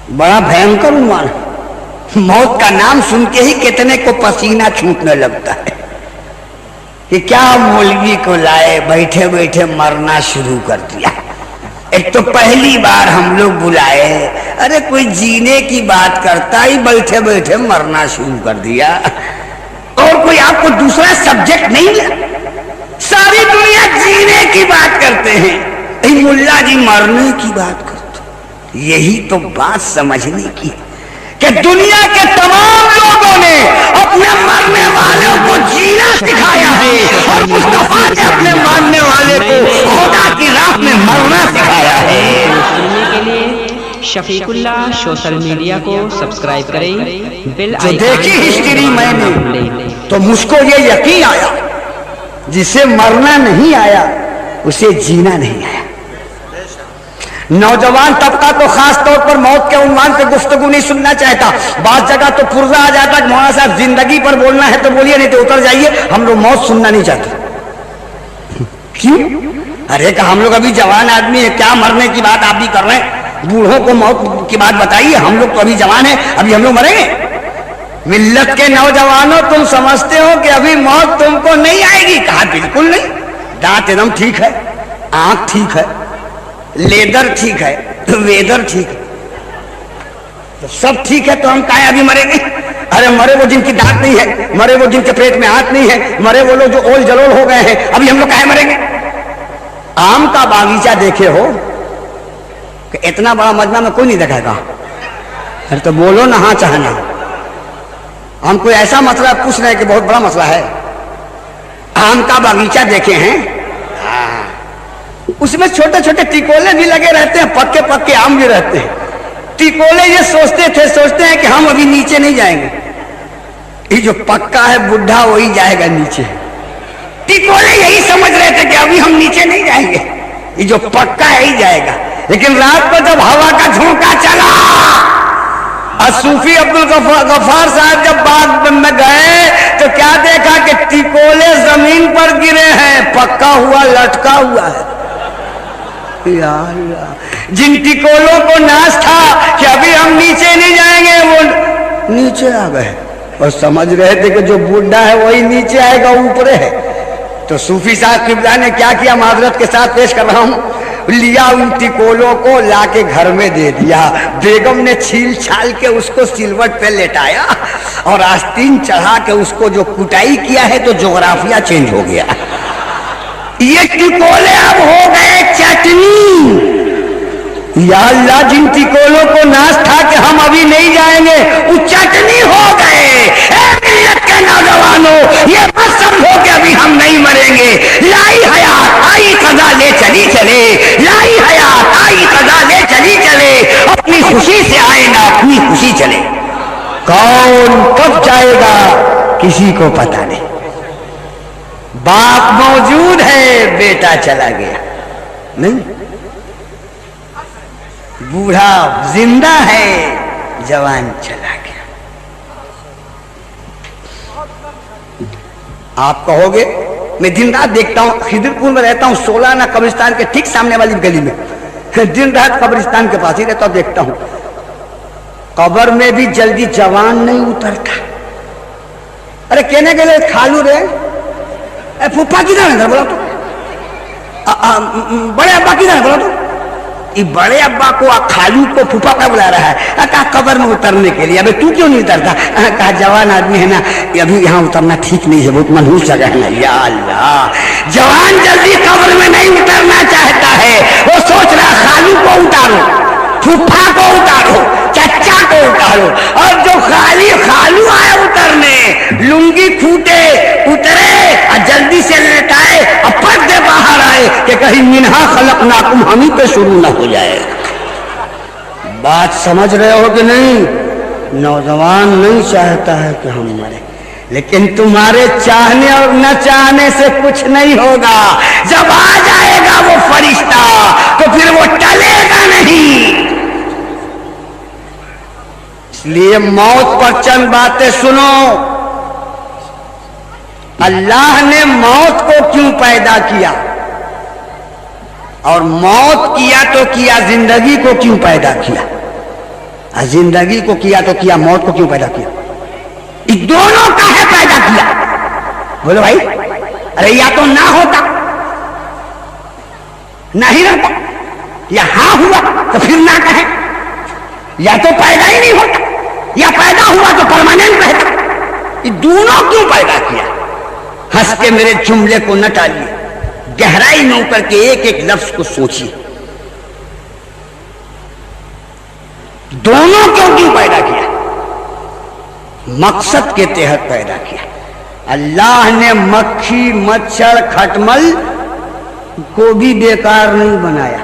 बड़ा भयंकर उन्माद। मौत का नाम सुन के ही कितने को पसीना छूटने लगता है कि क्या मौलवी को लाए, बैठे बैठे मरना शुरू कर दिया। एक तो पहली बार हम लोग बुलाए, अरे कोई जीने की बात करता ही बैठे बैठे मरना शुरू कर दिया। और कोई आपको दूसरा सब्जेक्ट नहीं मिला, सारी दुनिया जीने की बात करते हैं, मुल्ला जी मरने की बात करते। यही तो बात समझने की है कि दुनिया के तमाम लोगों ने अपने मरने वालों को जीना सिखाया है और मुस्तफा ने अपने मानने वाले को खुदा की राह में मरना सिखाया है। सुनने के लिए शफीकुल्ला सोशल मीडिया को सब्सक्राइब करें। बेल जो देखी हिस्ट्री मैंने तो मुझको ये यकीन आया, जिसे मरना नहीं आया उसे जीना नहीं आया। नौजवान तबका तो खास तौर पर मौत के उन्वान पे गुफ्तगू नहीं सुनना चाहता। बात जगह तो पुर्जा आ जाता है, मौलाना साहब जिंदगी पर बोलना है तो बोलिए, नहीं तो उतर जाइए, हम लोग मौत सुनना नहीं चाहते। क्यों? अरे का हम लोग अभी जवान आदमी है, क्या मरने की बात आप भी कर रहे हैं? बूढ़ों को मौत की बात बताइए, हम लोग तो अभी जवान है, अभी हम लोग मरेंगे। मिल्लत के नौजवानों, तुम समझते हो कि अभी मौत तुमको नहीं आएगी? कहा बिल्कुल नहीं, दांत एकदम ठीक है, आंख ठीक है, लेदर ठीक है, वेदर ठीक है, तो सब ठीक है, तो हम काहे अभी मरेंगे? अरे मरे वो जिनकी दांत नहीं है, मरे वो जिनके पेट में हाथ नहीं है, मरे वो लोग जो ओल जलोल हो गए हैं, अभी हम लोग काहे मरेंगे? आम का बागीचा देखे हो कि इतना बड़ा मजमा में कोई नहीं देखेगा? अरे तो बोलो ना, हाँ चाहे ना। हम कोई ऐसा मसला पूछ रहे हैं कि बहुत बड़ा मसला है। आम का बागीचा देखे हैं, उसमें छोटे छोटे टिकोले भी लगे रहते हैं, पक्के पक्के आम भी रहते हैं। टिकोले ये सोचते हैं कि हम अभी नीचे नहीं जाएंगे, ये जो पक्का है बुढ़ा वही जाएगा नीचे। टिकोले यही समझ रहे थे कि अभी हम नीचे नहीं जाएंगे, ये जो पक्का है ही जाएगा। लेकिन रात को जब हवा का झोंका चला और सूफी अब्दुल गफ्फार साहब जब बाग में गए तो क्या देखा कि टिकोले जमीन पर गिरे हैं, पक्का हुआ लटका हुआ है। जिन टिकोलों को नाश था कि अभी हम नीचे नहीं जाएंगे, वो नीचे आ गए और समझ रहे थे कि जो बुढ़ा है वही नीचे आएगा, ऊपर है। तो सूफी साहब किबला ने क्या किया, माजरत के साथ पेश कर रहा हूं, लिया उन टिकोलों को लाके घर में दे दिया। बेगम ने छील छाल के उसको सिलवट पे लेटाया और आस्तीन चढ़ा के उसको जो कुटाई किया है तो जोग्राफिया चेंज हो गया। ये टिकोले अब हो गए चटनी। या अल्लाह, जिन टिकोलों को नाश था कि हम अभी नहीं जाएंगे, वो चटनी हो गए। मिल्लत के नौजवानों, ये मत समझो कि अभी हम नहीं मरेंगे। लाई हयात आई कदा ले चली चले, लाई हयात आई कदा ले चली चले। अपनी खुशी से आए ना अपनी खुशी चले। कौन कब जाएगा किसी को पता नहीं। बाप मौजूद है, बेटा चला गया नहीं, बूढ़ा जिंदा है, जवान चला गया। आप कहोगे मैं दिन रात देखता हूं, खिदरपुर में रहता हूं, 16 ना कब्रिस्तान के ठीक सामने वाली गली में, दिन रात कब्रिस्तान के पास ही रहता हूं, देखता हूं कब्र में भी जल्दी जवान नहीं उतरता। अरे कहने के लिए खालू रे, फूफा किधर है बोला तो, बड़े अब्बा किधर है बोला तो, ये बड़े अब्बा को खालू को फूफा का बुला रहा है, कहा कब्र में उतरने के लिए। अबे तू क्यों नहीं उतरता? कहा जवान आदमी है ना, अभी यहाँ उतरना ठीक नहीं है, बहुत मनहूस जगह है ना। या अल्लाह, जवान जल्दी कब्र में नहीं उतरना चाहता है, वो सोच रहा खालू को उतारो, फूफा को उतारो, चचा को उतारो। और जो खालू आए उतरने, लुंगी फूटे उतरे और जल्दी से लेटाए और पर्दे बाहर आए कि कहीं मिन्हा खलकनाकुम हम ही पे शुरू ना हो जाए। बात समझ रहे हो कि नहीं? नौजवान नहीं चाहता है कि हम मरे, लेकिन तुम्हारे चाहने और न चाहने से कुछ नहीं होगा। जब आ जाएगा वो फरिश्ता तो फिर वो टलेगा नहीं। इसलिए मौत पर चंद बातें सुनो। अल्लाह ने मौत को क्यों पैदा किया, और मौत किया तो किया, जिंदगी को क्यों पैदा किया? जिंदगी को किया तो किया, मौत को क्यों पैदा किया? इन दोनों का है पैदा किया। बोलो भाई, अरे या तो ना होता, ना ही रहता, या हाँ हुआ तो फिर ना कहे, या तो पैदा ही नहीं होता, या पैदा हुआ तो परमानेंट रहता। ये दोनों क्यों पैदा किया? हंस के मेरे जुमले को न टालिए, गहराई में उतर के एक एक लफ्ज को सोचिए। दोनों क्यों पैदा किया? मकसद के तहत पैदा किया। अल्लाह ने मक्खी, मच्छर, खटमल को भी बेकार नहीं बनाया।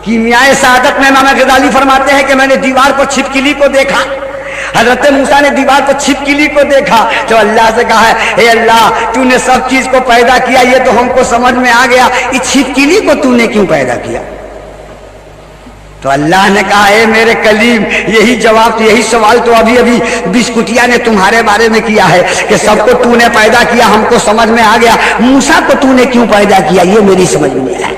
कीमियाए सादत में इमाम गजाली फरमाते हैं कि मैंने दीवार पर छिपकली को देखा। हजरत मूसा ने दीवार पर छिपकली को देखा तो अल्लाह से कहा है, हे अल्लाह, तूने सब चीज को पैदा किया, ये तो हमको समझ में आ गया, इस छिपकली को तूने क्यों पैदा किया? तो अल्लाह ने कहा, हे मेरे कलीम, यही जवाब, यही सवाल तो अभी अभी बिस्कुटिया ने तुम्हारे बारे में किया है कि सबको तूने पैदा किया, हमको समझ में आ गया, मूसा को तूने क्यों पैदा किया ये मेरी समझ में आया।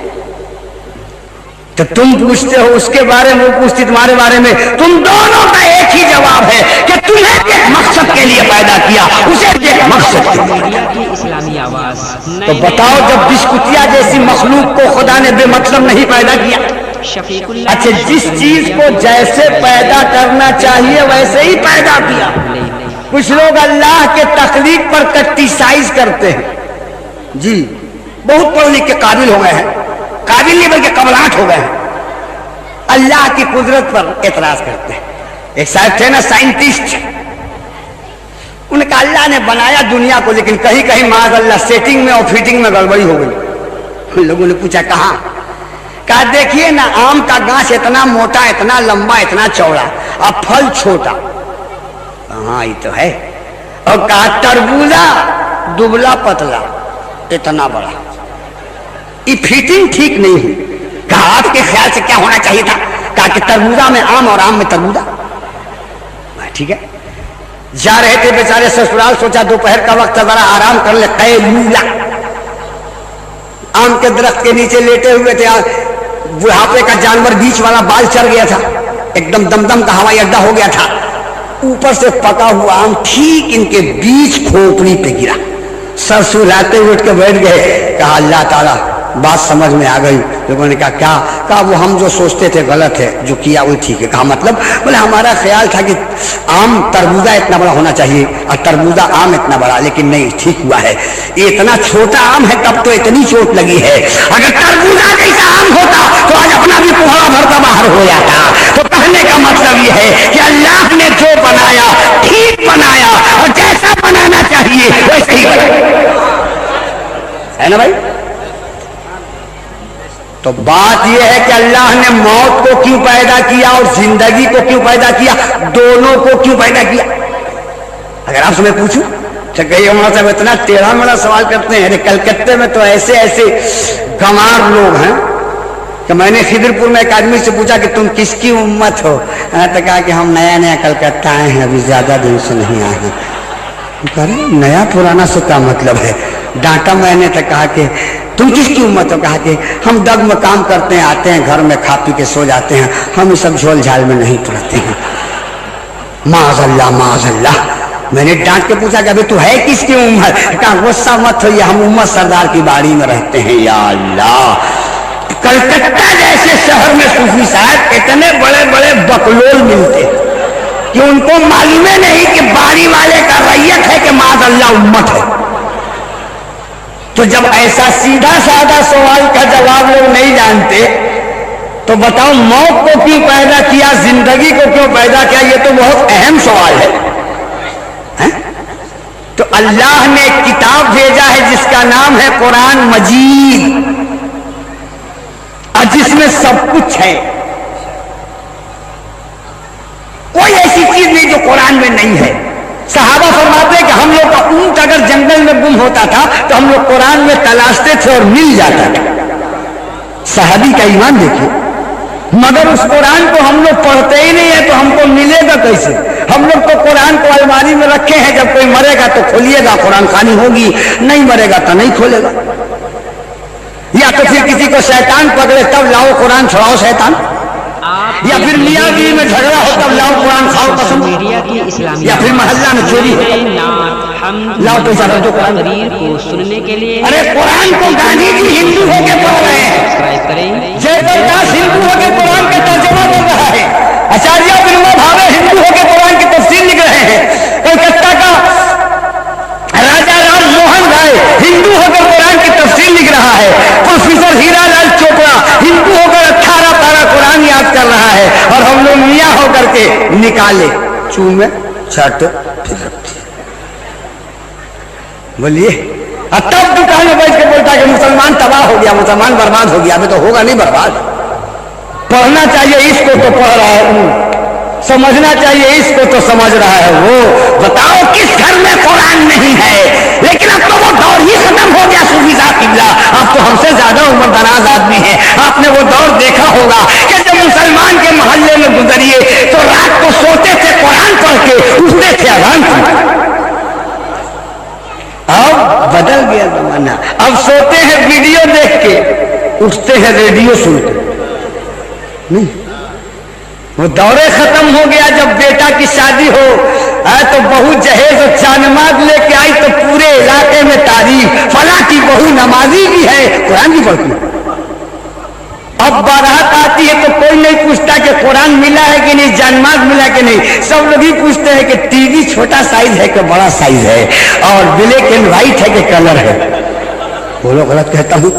तो तुम पूछते हो उसके बारे में, वो पूछती तुम्हारे बारे में, तुम दोनों का एक ही जवाब है कि तुम्हें एक मकसद के लिए पैदा किया, उसे एक मकसद के लिए। इस्लामी आवाज। तो बताओ, जब बिस्कुटिया जैसी मखलूक को खुदा ने बेमतलब नहीं पैदा किया? अच्छा, जिस चीज को जैसे पैदा करना चाहिए वैसे ही पैदा किया। कुछ लोग अल्लाह के तख्लीक पर क्रिटिसाइज करते हैं जी, बहुत पढ़ लिख के काबिल हो गए हैं, काबिल नहीं बल्कि कबलाट हो गए हैं, अल्लाह की कुदरत पर एतराज करते हैं। एक साहब थे ना साइंटिस्ट, उनका अल्लाह ने बनाया दुनिया को, लेकिन कहीं कहीं माज़अल्लाह सेटिंग में और फिटिंग में गड़बड़ी हो गई। उन लोगों ने पूछा कहाँ? कहा देखिए ना, आम का गाछ इतना मोटा, इतना लंबा, इतना चौड़ा, अब फल छोटा। हाँ ये तो है। और कहा तरबूजा दुबला पतला, इतना बड़ा, ये फिटिंग ठीक नहीं हुई। कहा आपके ख्याल से क्या होना चाहिए था? कहा कि तरबूजा में आम और आम में तरबूजा। ठीक है। जा रहे थे बेचारे ससुराल, सोचा दोपहर का वक्त जरा आराम कर ले, कैलूला आम के दरख्त के नीचे लेटे हुए थे। बुढ़ापे का जानवर बीच वाला बाल चढ़ गया था, एकदम दमदम का हवाई अड्डा हो गया था। ऊपर से पका हुआ आम ठीक इनके बीच खोपड़ी पे गिरा। ससुराते उठ के बैठ गए। कहा अल्लाह ताला, बात समझ में आ गई। लोगों ने कहा क्या? कहा वो हम जो सोचते थे गलत है, जो किया वो ठीक है। कहा मतलब? बोले हमारा ख्याल था कि आम तरबूजा इतना बड़ा होना चाहिए और तरबूजा आम इतना बड़ा, लेकिन नहीं, ठीक हुआ है। ये इतना छोटा आम है तब तो इतनी चोट लगी है, अगर तरबूजा जैसा आम होता तो आज अपना भी कोहरा भरता बाहर हो जाता। तो कहने का मतलब ये है कि अल्लाह ने जो बनाया ठीक बनाया, और जैसा बनाना चाहिए वैसे ही बनाया, है ना भाई? तो बात यह है कि अल्लाह ने मौत को क्यों पैदा किया और जिंदगी को क्यों पैदा किया, दोनों को क्यों पैदा किया? अगर आपसे मैं पूछूं तो कई उमर साहब इतना टेढ़ा मेढ़ा सवाल करते हैं। कलकत्ते में तो ऐसे ऐसे गंवार लोग हैं कि मैंने खिदरपुर में एक आदमी से पूछा कि तुम किसकी उम्मत हो? तो कहा कि हम नया नया कलकत्ता आए हैं, अभी ज्यादा दिन से नहीं आए हैं। कह रहे नया पुराना से क्या मतलब है? डांटा मैंने तो कहा कि तुम किसकी उम्मत हो? कहा कि हम दग में काम करते हैं, आते हैं घर में खा पी के सो जाते हैं, हम इस सब झोल झाल में नहीं पड़ते हैं। माज़अल्लाह माज़अल्लाह। मैंने डांट के पूछा कि अभी तू है किसकी उम्मत? कहा गुस्सा मत होइए, हम उम्मत सरदार की बाड़ी में रहते हैं। या अल्लाह, कलकत्ता जैसे शहर में सूफी साहब इतने बड़े बड़े बकलोल मिलते कि उनको मालूम ही नहीं कि बाड़ी वाले का रैयत है कि माज़अल्लाह उम्मत है। तो जब ऐसा सीधा साधा सवाल का जवाब लोग नहीं जानते तो बताओ मौत को क्यों पैदा किया, जिंदगी को क्यों पैदा किया? ये तो बहुत अहम सवाल है, हैं? तो अल्लाह ने एक किताब भेजा है जिसका नाम है कुरान मजीद, और जिसमें सब कुछ है। कोई ऐसी चीज नहीं जो कुरान में नहीं है। सहाबा फरमाते हैं कि हम लोग का ऊंट अगर जंगल में गुम होता था तो हम लोग कुरान में तलाशते थे और मिल जाता था। सहाबी का ईमान देखिए। मगर उस कुरान को हम लोग पढ़ते ही नहीं है तो हमको मिलेगा कैसे? हम लोग तो कुरान को अलमारी में रखे हैं, जब कोई मरेगा तो खोलिएगा, कुरान खानी होगी, नहीं मरेगा तो नहीं खोलेगा। या तो फिर किसी को शैतान पकड़े तब लाओ कुरान छुड़ाओ शैतान, या फिर मियां बीवी में झगड़ा हो तब लाओ कुरान इस्लामी या फिर मोहल्ला में चोरी हो, लाओ पैसा दो कुरान तकरीर को सुनने के लिए अरे कुरान को गांधी जी हिंदू होके पढ़ रहे हैं, सब्सक्राइब करें। जयप्रकाश हिंदू होके कुरान का तर्जुमा कर रहा है, आचार्य विनोबा भावे हिंदू होके कुरान की तफसीर लिख रहे हैं, कलकत्ता का राजा राम मोहन राय हिंदू होकर कुरान की तफसीर लिख रहा है, प्रोफेसर हीरालाल चोपड़ा हिंदू होकर 18 पारा कुरान याद कर रहा है, और हम लोग मियां होकर के निकाले चूमे छाटे फिर रखते। बोलिए, और तब दुकान में बैठ के बोलता है कि मुसलमान तबाह हो गया, मुसलमान बर्बाद हो गया। अबे तो होगा नहीं बर्बाद, पढ़ना चाहिए इसको तो पढ़ रहा है, समझना चाहिए इसको तो समझ रहा है वो। बताओ किस घर में कुरान नहीं है? लेकिन अब तो वो दौर ही खत्म हो गया सूफी साहब किबला, आप तो हमसे ज्यादा उम्र दराज आदमी है, आपने वो दौर देखा होगा कि जब मुसलमान के मोहल्ले में गुजरिए तो रात को सोते थे कुरान पढ़ के, उठते थे अजान पढ़। अब बदल गया जमाना, अब सोते हैं वीडियो देख के, उठते हैं रेडियो सुनते। नहीं, वो दौरे खत्म हो गया। जब बेटा की शादी हो तो बहू जहेज और चानमाज लेके आई तो पूरे इलाके में तारीफ, फला की बहू नमाजी भी है, कुरान भी पढ़ती है। अब बारात आती है तो कोई नहीं पूछता कि कुरान मिला है कि नहीं, जानमाज मिला कि नहीं, सब लोग ही पूछते हैं कि टीवी छोटा साइज है कि बड़ा साइज है, और ब्लैक एंड व्हाइट है कि कलर है। बोलो गलत कहता हूं?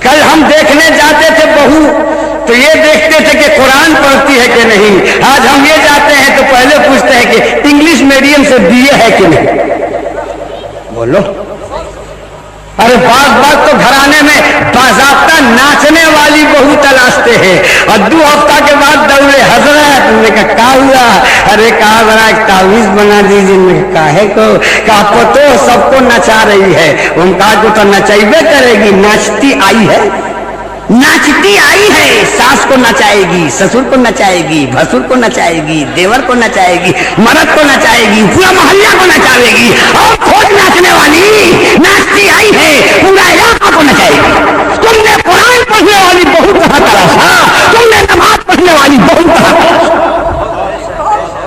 कल हम देखने जाते थे बहू तो ये देखते थे कि कुरान पढ़ती है कि नहीं, आज हम ये जाते हैं तो पहले पूछते हैं कि इंग्लिश मीडियम से बीए है कि नहीं। बोलो, अरे बात तो घराने में बाज़ाब्ता नाचने वाली बहू तलाशते हैं, और 2 हफ्ता के बाद दौड़े हजरत, तुमने क्या हुआ? अरे कहा बड़ा एक तावीज बना दीजिए। काहे को? कहा तो सबको नचा रही है। उनका को तो नचाइबे करेगी, नाचती आई है, नाचती आई है, सास को नचाएगी, ससुर को नचाएगी, भसुर को नचाएगी, देवर को नचाएगी, मर्द को नचाएगी, पूरा मोहल्ला को नचाएगी, और खोज नाचने वाली नाचती आई है, पूरा इलाका को नचाएगी। तुमने कुरान पढ़ने वाली बहुत कहाँ तलाशा, तुमने नमाज पढ़ने वाली बहुत कहाँ तलाशा।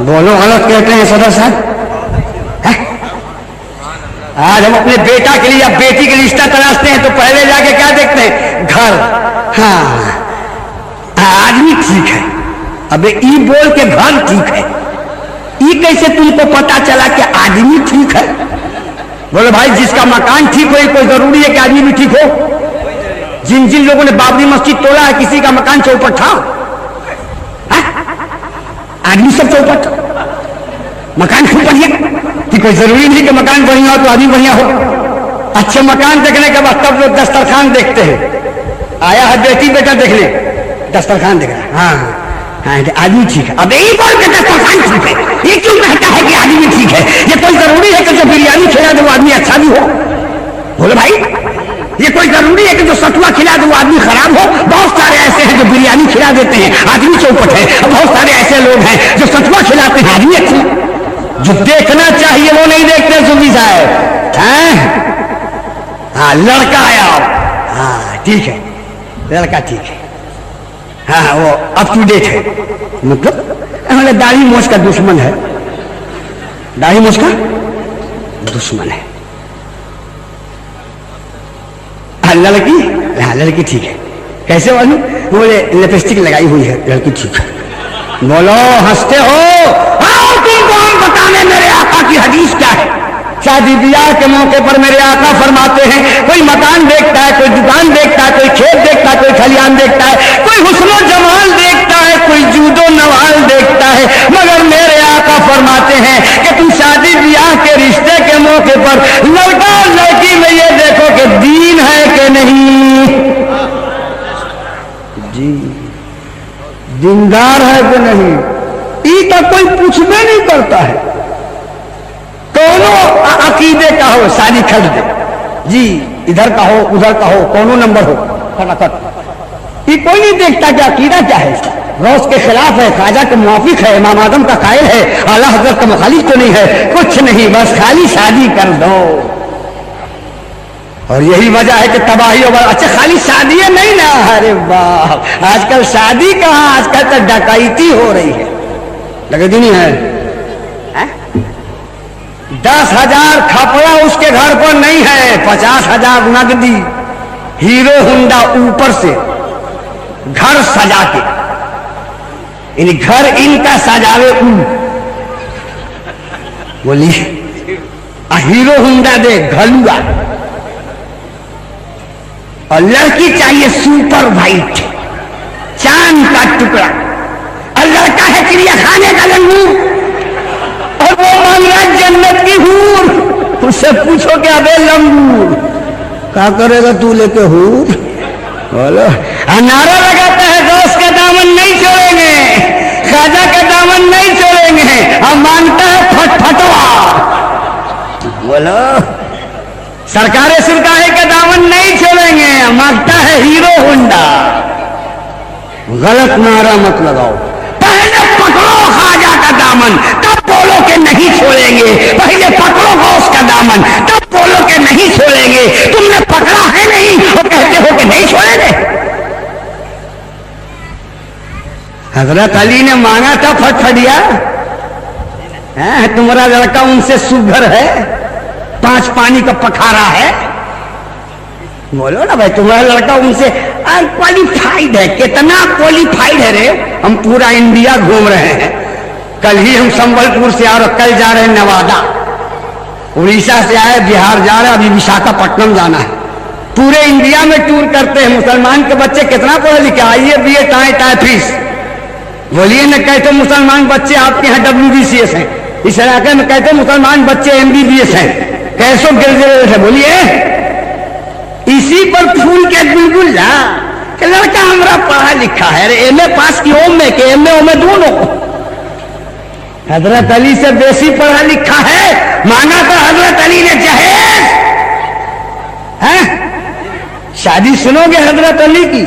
बोलो गलत कहते हैं सदर साहब? आज हम अपने बेटा के लिए या बेटी के लिए रिश्ता तलाशते हैं तो पहले जाके क्या देखते हैं? घर, हाँ आदमी ठीक है। अबे ई बोल के घर ठीक है, ई कैसे तुमको पता चला कि आदमी ठीक है? बोले भाई जिसका मकान ठीक हो कोई जरूरी है कि आदमी भी ठीक हो? जिन जिन लोगों ने बाबरी मस्जिद तोड़ा है किसी का मकान चौपट था? आदमी सब चौपट, मकान खूब बढ़िया, कि कोई जरूरी नहीं कि मकान बढ़िया हो तो आदमी बढ़िया हो। अच्छे मकान देखने के बाद तब लोग दस्तरखान देखते हैं। आया है बेटी बेटा देखने, दस्तरखान देख रहा है, हाँ हाँ आदमी ठीक है। अब यही बोल के दस्तरखान ठीक है, ये क्यों कहता है कि आदमी ठीक है? ये कोई जरूरी है कि जो बिरयानी खिला दे वो आदमी अच्छा भी हो? बोले भाई, ये कोई जरूरी है कि जो सतुआ खिला दे वो आदमी खराब हो? बहुत सारे ऐसे हैं जो बिरयानी खिला देते हैं, आदमी चौपट है, और बहुत सारे ऐसे लोग हैं जो सतुआ खिलाते हैं, आदमी अच्छे। जो देखना चाहिए वो नहीं देखते सूफी साहब हैं? हाँ लड़का आया, हाँ ठीक है, लड़का ठीक है, हाँ वो अप टू डेट है, मतलब दाढ़ी मोछ का दुश्मन है, दाढ़ी मोछ का दुश्मन है। हाँ लड़की, हाँ लड़की ठीक है, कैसे वाली? बोले लिपस्टिक लगाई हुई है, लड़की ठीक है। बोलो हंसते हो? हाँ तुमको हम बताने मेरे आका की हदीस क्या है। शादी ब्याह के मौके पर मेरे आका फरमाते हैं, कोई मकान देखता है, कोई दुकान देखता है, कोई खेत देखता है, कोई खलियान देखता है, कोई हुस्नो जमाल देखता है, कोई जूदो नवाल देखता है, मगर मेरे आका फरमाते हैं कि तुम शादी ब्याह के रिश्ते के मौके पर लड़का और लड़की में ये देखो कि दीन है कि नहीं, जी दीनदार है कि नहीं, ई तो कोई पूछने नहीं करता है। कौनो अकीदे का हो शादी खड़ दे जी, इधर का हो उधर का हो, कौनो नंबर हो फटाफट, ये कोई नहीं देखता कि अकीदा क्या है। गौस के खिलाफ है, ख्वाजा के मुआफिक है, इमाम आदम का कायल है, आला हजरत का मुखालिफ तो नहीं है, कुछ नहीं, बस खाली शादी कर दो। और यही वजह है कि तबाही होगा। अच्छा खाली शादी है नहीं ना, अरे बाप आजकल शादी कहाँ, आजकल तो डकैती हो रही है, डकैती नहीं है, 10,000 खपड़ा उसके घर पर नहीं है, 50,000 नकदी, हीरो होंडा ऊपर से घर सजा के, यानी घर इनका सजावे बोली हीरो होंडा दे घलुआ, और लड़की चाहिए सुपर वाइट चांद का टुकड़ा, और लड़का है चिड़िया खाने का लंगूर, और वो मांग रहा जन्नत की हूर। उससे पूछो क्या अबे लंगूर क्या करेगा तू लेके हूर, बोलो। नारा लगाता है दोस्त का दामन नहीं छोड़ेंगे, खाजा का दामन नहीं छोड़ेंगे, हम मांगता है फटफटवा, बोलो। सरकारें सुरकारे का दामन नहीं छोड़ेंगे, मांगता है हीरो होंडा। गलत नारा मत लगाओ, पहले पकड़ो खाजा का दामन तब बोलो के नहीं छोड़ेंगे, पहले पकड़ो गौस का दामन तब बोलो के नहीं छोड़ेंगे। तुमने पकड़ा है नहीं और कहते हो कि नहीं छोड़ेंगे। हजरत अली ने मांगा था फटफटिया, तुम्हारा लड़का उनसे सुघर है, 5 पानी का पखारा है, बोलो ना भाई तुम्हारा लड़का उनसे क्वालिफाइड है। कितना क्वालिफाइड है रे, हम पूरा इंडिया घूम रहे हैं, कल ही हम संबलपुर से आ रहे, कल जा रहे हैं नवादा, उड़ीसा से आए, बिहार जा रहे, अभी विशाखापट्टनम जाना है। पूरे इंडिया में टूर करते हैं। मुसलमान के बच्चे कितना पढ़े लिखे, आइए बीए टाए टाए फीस, बोलिए न। कहते मुसलमान बच्चे आपके यहाँ WBCS हैं, इस इलाके में कहते मुसलमान बच्चे MBBS हैं, कैसो ग्रेजुएट है, बोलिए। इसी पर फूल के बुलबुल जा कि लड़का हमारा पढ़ा लिखा है, अरे MA पास की ओम में के MA ओम में दोनों। हजरत अली से बेसी पढ़ा लिखा है, माना तो हजरत अली ने जहेज है। शादी सुनोगे हजरत अली की,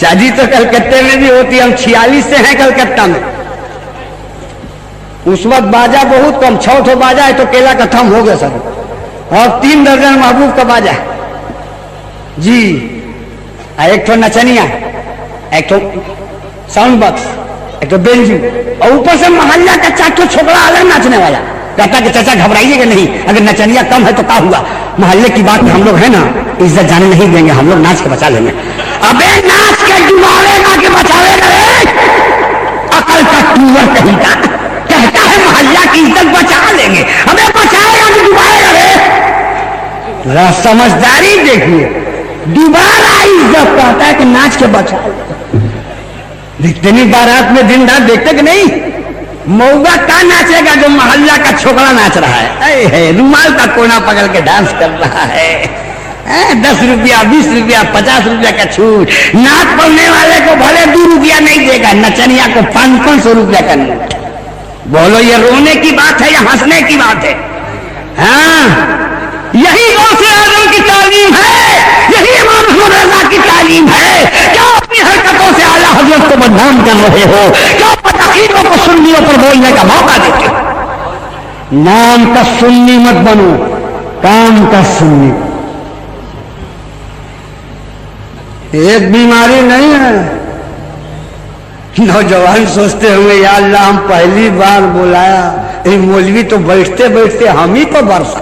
शादी तो कलकत्ते में भी होती, हम 46 से हैं कलकत्ता में। उस वक्त बाजा बहुत कम, 6 ठो बाजा है तो केला खत्म हो गया सब, और 3 दर्जन महबूब का बाजा है जी, एक ठो नचनिया, एक ठो साउंड बॉक्स, एक तो बेंजू, और ऊपर से मोहल्ला का 4 ठो छोकरा अलग नाचने वाला। कहता कि चाचा घबराइएगा नहीं, अगर नचनिया कम है तो क्या हुआ, मोहल्ले की बात में हम लोग है ना, इज्जत जाने नहीं देंगे, हम लोग नाच के बचा लेंगे। अबे नाच के डुबावेगा कि बचावेगा रे, अकल का टूवर कहीं का, कहता है मोहल्ला की इज्जत बचा लेंगे, अबे बचाएगा कि डुबाएगा रे। समझदारी देखिए, दोबारा इज्जत कहता है कि नाच के बचा। देखते नहीं बारात में दिन रात देखते कि नहीं, मऊगा का नाचेगा जो मोहल्ला का छोकरा नाच रहा है, रुमाल का कोना पकड़ के डांस कर रहा है, 10 रुपया 20 रुपया 50 रुपया का छूट, नाच पढ़ने वाले को भले 2 रुपया नहीं देगा, नचनिया को 500 रुपया का नोट। बोलो ये रोने की बात है या हंसने की बात है? हाँ, यही गौसे आजम की तालीम है, यही इमाम हुसैन रज़ा की तालीम है। क्या अपनी हरकतों से आला हजरत को बदनाम कर रहे हो, क्या फकीरों को सुन्नियों पर बोलने का मौका देते हो? नाम का सुन्नी मत बनो, काम का सुन्नी। एक बीमारी नहीं है, नौजवान सोचते होंगे या अल्लाह हम पहली बार बुलाया, ये मौलवी तो बैठते बैठते हम ही पर बरसा।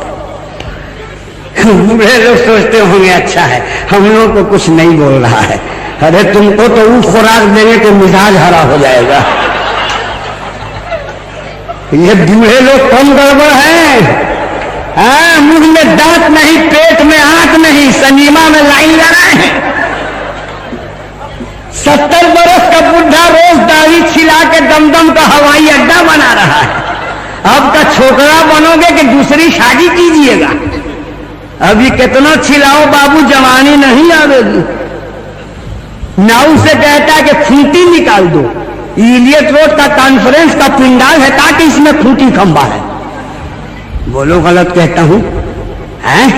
बूढ़े लोग सोचते होंगे अच्छा है हम लोग को कुछ नहीं बोल रहा है, अरे तुमको तो वो खुराक देने को मिजाज हरा हो जाएगा। ये बूढ़े लोग कम गड़बड़ है, हाँ, मुंह में दांत नहीं, पेट में आंख नहीं, सनीमा में लाइन लगाए हैं। 70 बरस का बुढ़ा रोज दाढ़ी छिला के दमदम का हवाई अड्डा बना रहा है। अब का छोकरा बनोगे कि दूसरी शादी कीजिएगा? अभी कितना छिलाओ बाबू, जवानी नहीं आवेगी। नाउ से कहता है कि खूंटी निकाल दो, इलियट रोड का कॉन्फ्रेंस का पिंडाल है ताकि इसमें खूंटी खंबा है। बोलो गलत कहता हूं? हैं?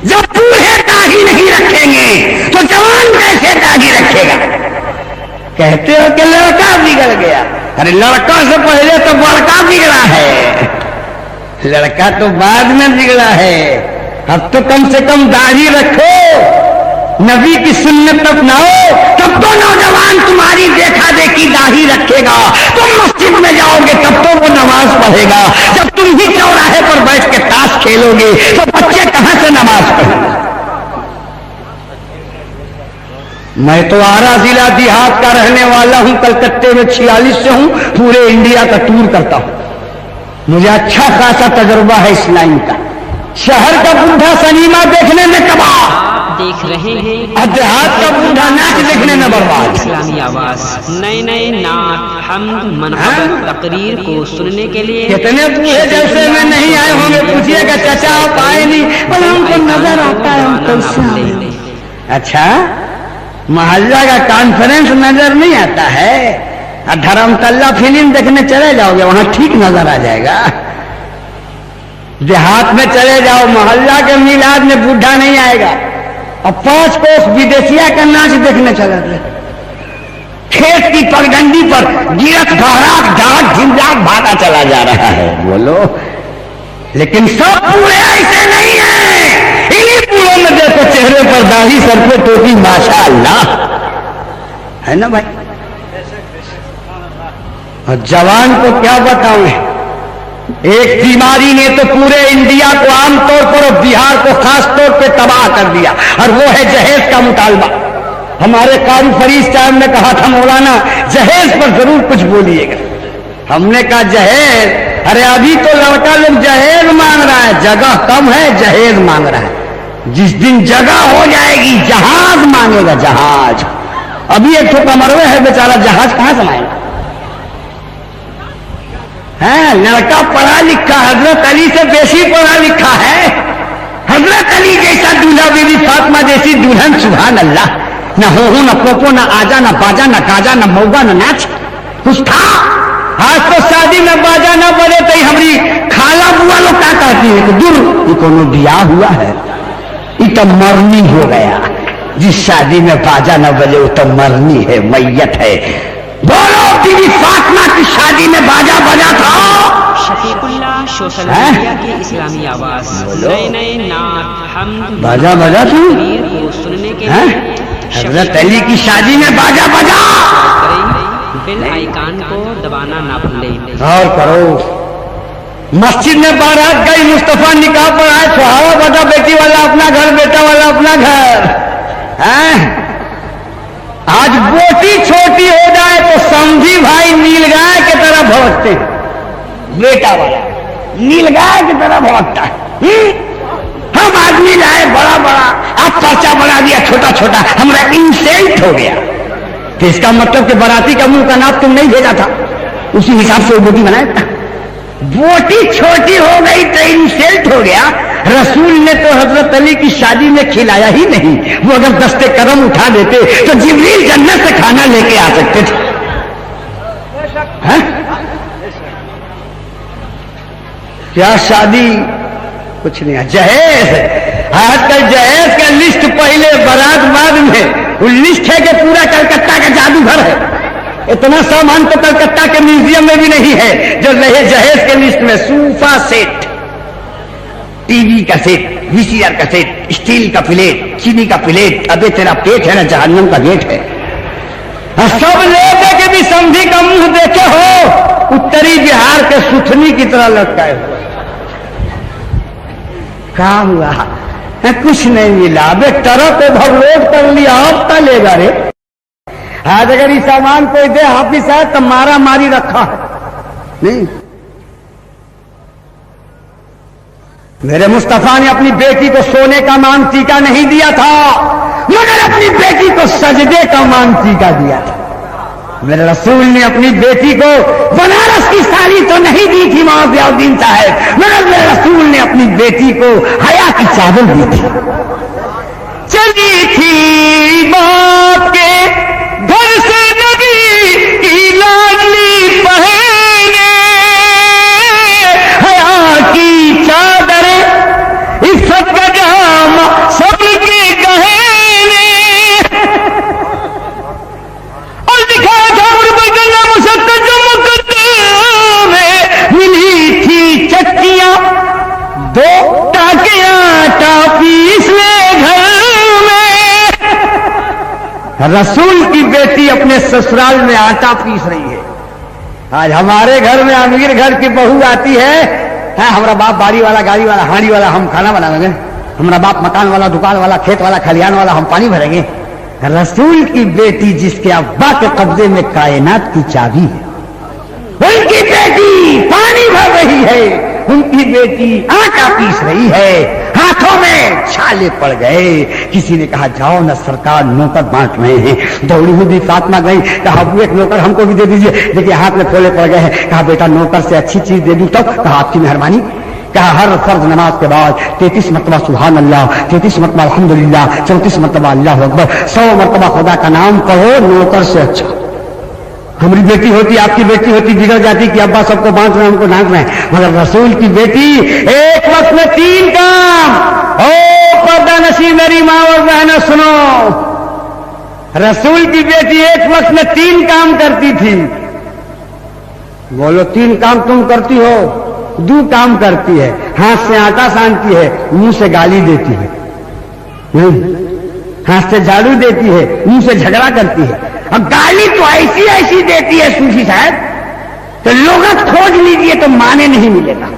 जब बूढ़े दाढ़ी नहीं रखेंगे तो जवान कैसे दाढ़ी रखेगा? कहते हो कि लड़का बिगड़ गया, अरे लड़का से पहले तो बड़का बिगड़ा है, लड़का तो बाद में बिगड़ा है। अब तो कम से कम दाढ़ी रखो, नबी की सुन्नत अपनाओ, तब तो नौजवान तुम्हारी देखा देखी दाढ़ी रखेगा। तुम मस्जिद में जाओगे तब तो वो नमाज पढ़ेगा, जब तुम ही चौराहे पर खेलोगे तो बच्चे कहां से नमाज पढ़ेंगे? मैं तो आरा जिला देहात का रहने वाला हूं, कलकत्ते में 46 से हूं, पूरे इंडिया का टूर करता हूं, मुझे अच्छा खासा तजुर्बा है इस लाइन का। शहर का बूढ़ा सिनेमा देखने में कबाब, देख रहे हैं और देहात का बूढ़ा नाच देखने में बर्बाद। इस्लामी आवाज नए नए नात हमद मनहबत तकरीर को सुनने के लिए कितने बूढ़े जैसे में नहीं आए होंगे, पूछिएगा चाचा आप आए नहीं, बोले हमको नजर आता है हम कैसे आए। अच्छा, मोहल्ला का कॉन्फ्रेंस नजर नहीं आता है? धर्मतल्ला फिल्म देखने चले जाओगे, वहां ठीक नजर आ जाएगा। देहात में चले जाओ, मोहल्ला के मिलाद में बूढ़ा नहीं आएगा, और 5 कोस विदेशिया का नाच देखने चला गया। खेत की पगडंडी पर गिरत बहरात डाक झिंझाक भागा चला जा रहा है, बोलो। लेकिन सब पूरे ऐसे नहीं है। इन्हीं पूरों में देखो चेहरे पर दाढ़ी, सर पे टोपी, माशाअल्लाह, है ना भाई। और जवान को क्या बताऊं, एक बीमारी ने तो पूरे इंडिया को आमतौर पर और बिहार को खास तौर पे तबाह कर दिया, और वो है जहेज का मुतालबा। हमारे कारी फरीद साहब ने कहा था, मौलाना जहेज पर जरूर कुछ बोलिएगा। हमने कहा जहेज, अरे अभी तो लड़का लोग जहेज मांग रहा है, जगह कम है, जहेज मांग रहा है। जिस दिन जगह हो जाएगी जहाज मांगेगा, जहाज। अभी एक ठोका मरवे है बेचारा, जहाज कहां से लाएगा? है लड़का पढ़ा लिखा, हजरत अली से बेसी पढ़ा लिखा है। हजरत अली जैसा दूल्हा, बीबी फातिमा जैसी दुल्हन, सुभान अल्लाह। न हो न पोपो, न आजा, न बाजा, न काजा, न मौगा, न नाच, कुछ था। आज तो शादी में बाजा न बजे तो हमारी खाला बुआ लोग क्या कहती है कि दूर ये कोनो बियाह हुआ है, ये तो मरनी हो गया। जिस शादी में बाजा न बजे वो तो मरनी है, मैयत है। बोलो, बीबी फातिमा की शादी में बाजा बजा था। शफीकुल्ला सोशल मीडिया की इस्लामी आवाज नए नए नात हमद बाजा बजा था को सुनने के लिए हजरत अली की शादी में बाजा बजा। बेल आइकन को दबाना ना भूलें। और करो, मस्जिद में बारात गई, मुस्तफा निकाह पर आए, सुहावा बजा, बेटी वाला अपना घर, बेटा वाला अपना घर। हैं? आज बोटी छोटी हो जाए तो समझी भाई नीलगाय की तरह भौंकते हैं। बेटा वाला नीलगाय की तरह भौंकता है। हम आदमी लाए बड़ा बड़ा, आप पर्चा बना दिया छोटा छोटा, हमारा इंसल्ट हो गया। तो इसका मतलब कि बाराती का मुंह का नाप तुम नहीं भेजा था, उसी हिसाब से वो बोटी बनाया। बोटी छोटी हो गई तो इंसल्ट हो गया। रसूल ने तो हजरत अली की शादी में खिलाया ही नहीं, वो अगर दस्ते कदम उठा देते तो जिब्रील जन्नत से खाना लेके आ सकते थे। क्या शादी, कुछ नहीं है। जहेज, आजकल जहेज का लिस्ट पहले बारात बाद में, वो लिस्ट है कि पूरा कलकत्ता का जादूगर है। इतना सामान तो कलकत्ता के म्यूजियम में भी नहीं है जो रहे जहेज के लिस्ट में। सोफा सेट, टीवी का सेट, वीसीआर का सेट, स्टील का प्लेट, चीनी का प्लेट, अबे तेरा पेट है ना जहन्नम का गेट है। सब लोग के भी समझी का मुंह देखे हो, उत्तरी बिहार के सुथनी की तरह लटकाए हो। क्या हुआ? कुछ नहीं मिला। अबे ट्रक ओवरलोड कर लिया, अब क्या लेगा रे? आज अगर इस सामान कोई दे हाफिज है तो मारा मारी रखा है नहीं। मेरे मुस्तफा ने अपनी बेटी को सोने का मान टीका नहीं दिया था, मगर अपनी बेटी को सजदे का मान टीका दिया था। मेरे रसूल ने अपनी बेटी को बनारस की साड़ी तो नहीं दी थी मौज़िउद्दीन साहब, मगर मेरे रसूल ने अपनी बेटी को हया की चादर दी थी। चली थी बाप के घर से नबी की लाडली बहने, हया की चादर, इज्जत का जामा, सबके गहने, और दिखाया था उर्बगला मुसद्दद मुकद्दर में मिली थी चक्कियां, 2 टाके आटा पीस ले घर में। रसूल की बेटी अपने ससुराल में आटा पीस रही है। आज हमारे घर में अमीर घर की बहू आती है है हमारा बाप बाड़ी वाला, गाड़ी वाला, हांडी वाला, हम खाना बनाएंगे। हमारा बाप मकान वाला, दुकान वाला, खेत वाला, खलियान वाला, हम पानी भरेंगे। रसूल की बेटी जिसके अब्बा के कब्जे में कायनात की चाबी है, उनकी बेटी पानी भर रही है, उनकी बेटी आटा पीस रही है, हाथों में छाले पड़ गए। किसी ने कहा जाओ ना सरकार नौकर बांट रहे हैं। दौड़ी हुई भी फातिमा गई, कहा अबू एक नौकर हमको भी दे दीजिए। देखिए हाथ में फोले पड़ गए हैं। कहा बेटा नौकर से अच्छी चीज दे दूं तब? कहा आपकी मेहरबानी। कहा हर फर्ज नमाज के बाद 33 मरतबा सुभान अल्लाह, 33 मरतबा अल्हम्दुलिल्लाह, 34 मरतबा अल्लाह अकबर, 100 मरतबा खुदा का नाम कहो, नौकर से अच्छा। हमारी बेटी होती, आपकी बेटी होती, बिगड़ जाती कि अब्बा सबको बांट रहे हैं, हमको डांट रहे हैं। मगर रसूल की बेटी एक वक्त में 3 काम। ओ पर्दा नसीब मेरी माँ और बहनों सुनो, रसूल की बेटी एक वक्त में 3 काम करती थी। बोलो 3 काम तुम करती हो? 2 काम करती है, हाथ से आटा सानती है, मुंह से गाली देती है। नहीं, हाथ से झाड़ू देती है, मुंह से झगड़ा करती है। अब गाली तो ऐसी ऐसी देती है सूफी साहब, तो लोग खोज लीजिए तो माने नहीं मिलेगा।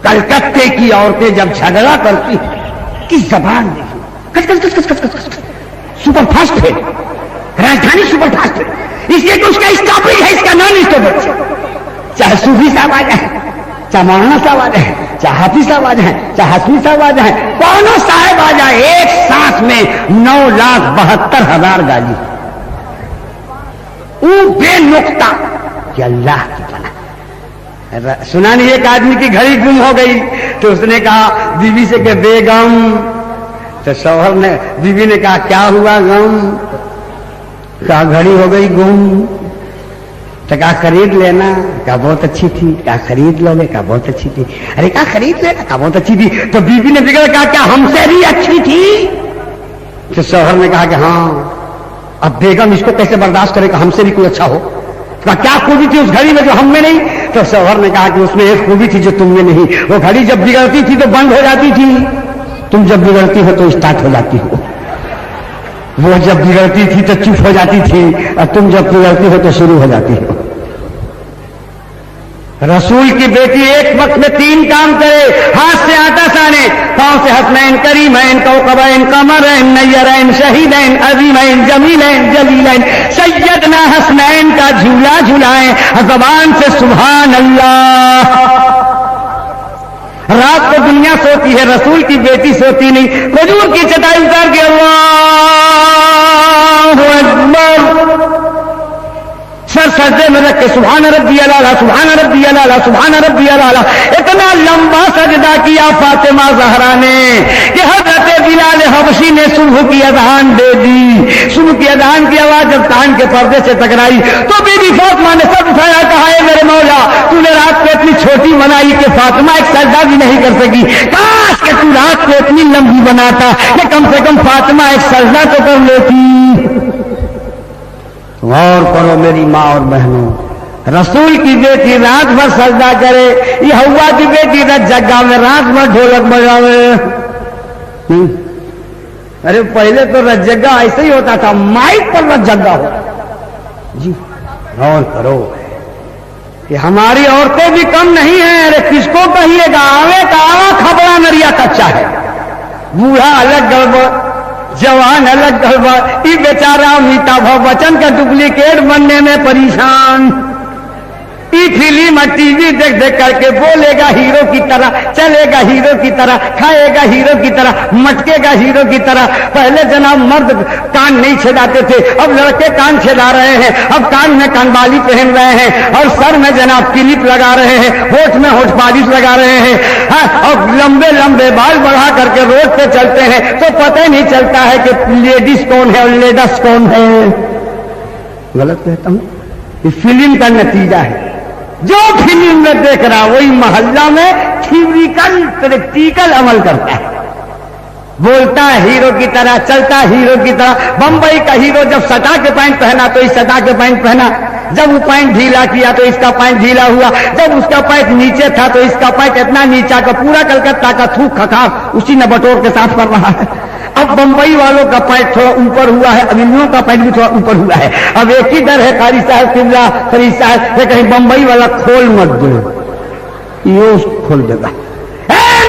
कलकत्ते की औरतें जब झगड़ा करती है, किस जबान देखी, कच कच कच कच कच कच, सुपर फास्ट है, राजधानी सुपर फास्ट है, इसलिए तो उसका स्टॉपेज है, इसका नॉन स्टॉपेज। चाहे सूफी साहब आ जाए, चाहे मौलाना साहब आ जाए, चाहे हाफिज साहब आ जाए, चाहे हसमी साहब आ जाए, कौनो साहब आ जाए, एक सांस में 9,72,000 गाली। बेनुक्ता कि अल्लाह की पनाह। सुना नहीं एक आदमी की घड़ी गुम हो गई, तो उसने कहा बीवी से कि बेगम, तो शौहर ने, बीवी ने कहा क्या हुआ गम? कहा घड़ी हो गई गुम। तो कहा खरीद लेना। कहा बहुत अच्छी थी। कहा खरीद लोगे? कहा बहुत अच्छी थी। अरे कहा खरीद लेना। कहा बहुत अच्छी थी। तो बीवी ने बिगड़ कहा क्या हमसे भी अच्छी थी? तो शौहर ने कहा कि हाँ। अब बेगम इसको कैसे बर्दाश्त करेगा, हमसे भी कोई अच्छा हो? कहा क्या खूबी थी उस घड़ी में जो हम में नहीं? तो शौहर ने कहा कि उसमें एक खूबी थी जो तुम में नहीं। वो घड़ी जब बिगड़ती थी तो बंद हो जाती थी, तुम जब बिगड़ती हो तो स्टार्ट हो जाती हो। वो जब बिगड़ती थी तो चुप हो जाती थी, और तुम जब बिगड़ती हो तो शुरू हो जाती हो। रसूल की बेटी एक वक्त में 3 काम करे, हाथ से आटा साने, पांव से हसनैन, करीमैन, कौकबैन, कमरैन, नैयरैन, शहीदैन, अजीमैन, जमीलैन, जलीलैन, सैयदना हसनैन का झूला झुलाएं, ज़बान से सुभान अल्लाह। रात को दुनिया सोती है, रसूल की बेटी सोती नहीं। खजूर की चटाई उतार के अल्लाहु अकबर, सर सजदे में रख के सुभान रब्बियल आला, सुभान रब्बियल आला, सुभान रब्बियल आला, इतना लंबा सजदा किया फातिमा ज़हरा ने कि हज़रत बिलाल हबशी ने सुबह की अज़ान दे दी। सुबह की अज़ान की आवाज जब कान के पर्दे से टकराई तो बीबी फातिमा ने सर उठाया, कहा है मेरे मौला, तूने रात को इतनी छोटी बनाई कि फातिमा एक सजदा भी नहीं कर सकी। काश कि तू रात को इतनी लंबी बनाता कि कम से कम फातिमा एक सजदा तो कर लेती। और करो मेरी माँ और बहनों, रसूल की बेटी रात भर सजदा करे, ये हवा की बेटी रत जगह में रात भर ढोलक बजावे। अरे पहले तो रत जगह ऐसे ही होता था, माइक पर रत जगह हो जी। और करो कि हमारी औरतें भी कम नहीं है। अरे किसको कहिएगा, आवे का आवा खबरा नरिया कच्चा है, बूढ़ा अलग गड़बड़, जवान अलग गड़बड़। ये बेचारा अमिताभ बच्चन का डुप्लीकेट बनने में परेशान। ये फिल्म और टीवी देख देख करके बोलेगा हीरो की तरह, चलेगा हीरो की तरह, खाएगा हीरो की तरह, मटकेगा हीरो की तरह। पहले जनाब मर्द कान नहीं छेदाते थे, अब लड़के कान छेदा रहे हैं, अब कान में कानबाली पहन रहे हैं, और सर में जनाब क्लिप लगा रहे हैं, होठ में होठ पॉलिश लगा रहे हैं, और लंबे लंबे बाल बढ़ा करके रोड पे चलते हैं तो पता ही नहीं चलता है कि लेडीज कौन है और लेडस कौन है। गलत कहता हूं? ये फिल्म का नतीजा है। जो फिल्म में देख रहा वही मोहल्ला में थियोरिकल प्रैक्टिकल अमल करता है, बोलता है हीरो की तरह, चलता हीरो की तरह। बंबई का हीरो जब सटा के पैंट पहना तो इस सटा के पैंट पहना, जब वो पैंट ढीला किया तो इसका पैंट ढीला हुआ, जब उसका पैंट नीचे था तो इसका पैंट इतना नीचा का पूरा कलकत्ता का थूक खखार उसी ने बटोर के साफ कर रहा है। अब बंबई वालों का पैंट थोड़ा ऊपर हुआ है, अब इन लोगों का पैंट भी थोड़ा ऊपर हुआ है। अब एक ही डर है कारी साहब, किबला फरीद साहब, कहीं बंबई वाला खोल मत दो। ये खोल देगा।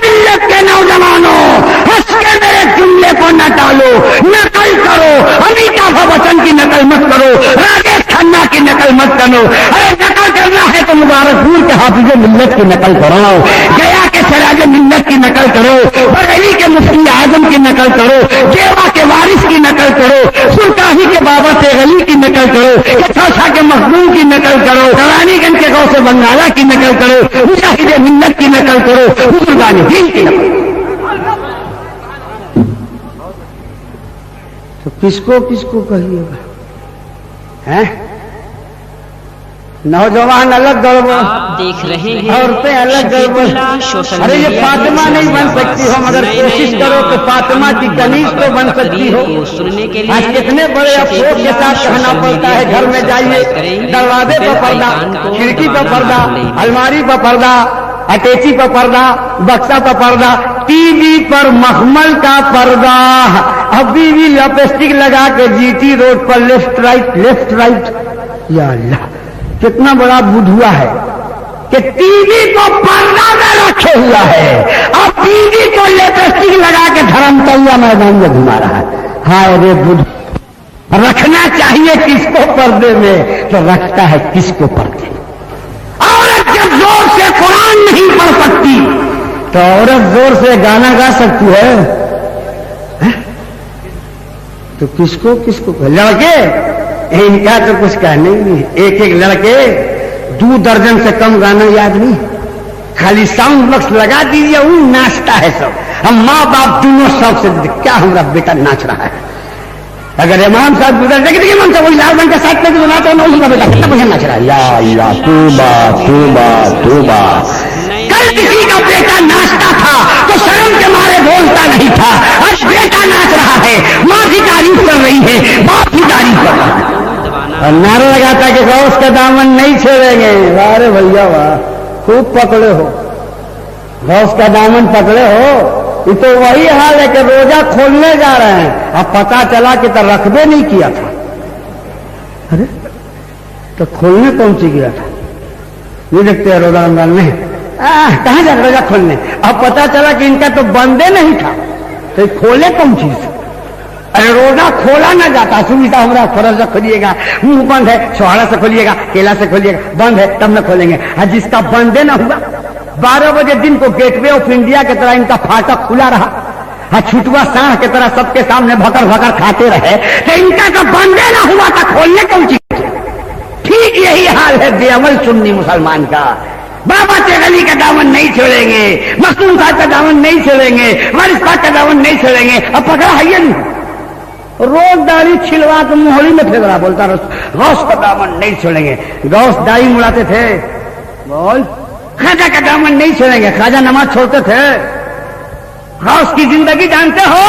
मिल्लत के नौजवानों, हंस के मेरे जुमले को न टालो, नकल करो, अमिताभ बच्चन की नकल मत करो, राजेश खन्ना की नकल मत करो। अरे नकल करना है तो मुबारकपुर के हाफिज मिल्लत की नकल करो, गया के सिराज मिल्लत की नकल करो, बरेली के मुफ्ती आजम की नकल करो, जेवा के वारिस की नकल करो, सुल्तानी के बाबा से गली की नकल करो, चौसा के मखदूम की नकल करो, रानीगंज के गांव से बंगाला की नकल करो, मुजाहिद मिल्लत की नकल करो, बुजुर्गान दीन की नकल। तो किसको किसको कहिएगा? हैं? नौजवान अलग गड़बड़, आप देख रहे हैं औरतें अलग गड़बड़। अरे ये फातिमा नहीं बन सकती हो, मगर कोशिश करो तो फातिमा की कनीज तो बन सकती हो। आज कितने बड़े अफसोस के साथ कहना पड़ता है, घर में जाइए दरवाजे पर पर्दा, खिड़की पर पर्दा, अलमारी पर पर्दा, अटैची पर पर्दा, बक्सा पर पर्दा, टीवी पर मखमल का पर्दा, अभी भी लिपस्टिक लगा के जीटी रोड पर लेफ्ट राइट। या अल्लाह, कितना बड़ा बुधुआ है कि टीवी को पर्दा में रखे हुआ है और टीवी को लिपस्टिक लगा के धर्मतल्ला मैदान में घुमा रहा है। हाय रे बुध, रखना चाहिए किसको पर्दे में तो रखता है किसको पर्दे। औरत जब जोर से कुरान नहीं पढ़ सकती तो औरत जोर से गाना गा सकती है? तो किसको किसको? लड़के इनका तो कुछ कहने ही नहीं, एक एक लड़के 2 दर्जन से कम गाना याद नहीं, खाली साउंड बॉक्स लगा दीजिए वो नाचता है सब। हम माँ बाप दोनों शौक से क्या हमारा बेटा नाच रहा है। अगर इमाम साहब गुजर देखिए इमाम साहब वही लाल रंग के साथ में नाच रहा है, बेटा कितना बढ़िया नाच रहा है। या तूबा। कल किसी का बेटा नाचता था तो शर्म के मारे बोलता नहीं था, आज बेटा नाच रहा है, माँ भी तारीफ कर रही है, बाप भी तारीफ कर रहा है और नारा लगाता कि गौस का दामन नहीं छोड़ेंगे। अरे भैया वाह, खूब पकड़े हो, गौस का दामन पकड़े हो। ये तो वही हाल है कि रोजा खोलने जा रहे हैं, अब पता चला कि तो रखबे नहीं किया था। अरे तो खोलने कौन सी गया था? ये देखते हैं रोजा रमजान में कहां जा रोजा खोलने, अब पता चला कि इनका तो बंदे नहीं था, तो खोले कौन चीज? अरे रोजा खोला ना जाता, सुविधा हमारा फर्ज से खोलिएगा, मुंह बंद है छोहाड़ा से खोलिएगा, केला से खोलिएगा, बंद है तब न खोलेंगे। और जिसका बंदे ना हुआ 12 बजे दिन को गेटवे ऑफ इंडिया की तरह इनका फाटक खुला रहा, हाँ छुटुआ सांड की तरह सबके सामने भकर भकर खाते रहे, तो इनका तो बंदे ना हुआ था, खोलने कौन चीज? ठीक यही हाल है बेअमल सुन्नी मुसलमान का। बाबा चेगली का दामन नहीं छोड़ेंगे, मखदूम साहब का दामन नहीं छोड़ेंगे, वारिस साहब का दामन नहीं छोड़ेंगे। अब पकड़ा है ये नहीं, रोज दाढ़ी छिलवा तो मोहली में फेंक रहा, बोलता गौस का दामन नहीं छोड़ेंगे। गौस दाढ़ी मुड़ाते थे, बोल खाजा का दामन नहीं छोड़ेंगे, खाजा नमाज छोड़ते थे। गौस की जिंदगी जानते हो,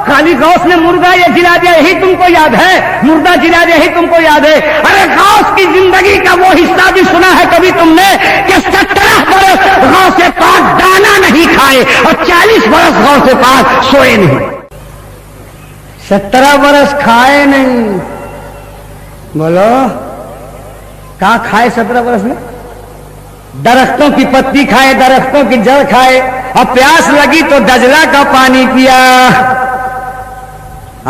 खाली गौस ने मुर्गा ये जिला दिया यही तुमको याद है, मुर्गा जिला दिया यही तुमको याद है। अरे गौस की जिंदगी का वो हिस्सा भी सुना है कभी तुमने कि 17 बरस गौस से पाक दाना नहीं खाए और 40 बरस गौस से पाक सोए नहीं। 17 बरस खाए नहीं, बोलो कहा खाए 17 बरस में? दरख्तों की पत्ती खाए, दरख्तों की जड़ खाए, और प्यास लगी तो दजला का पानी पिया।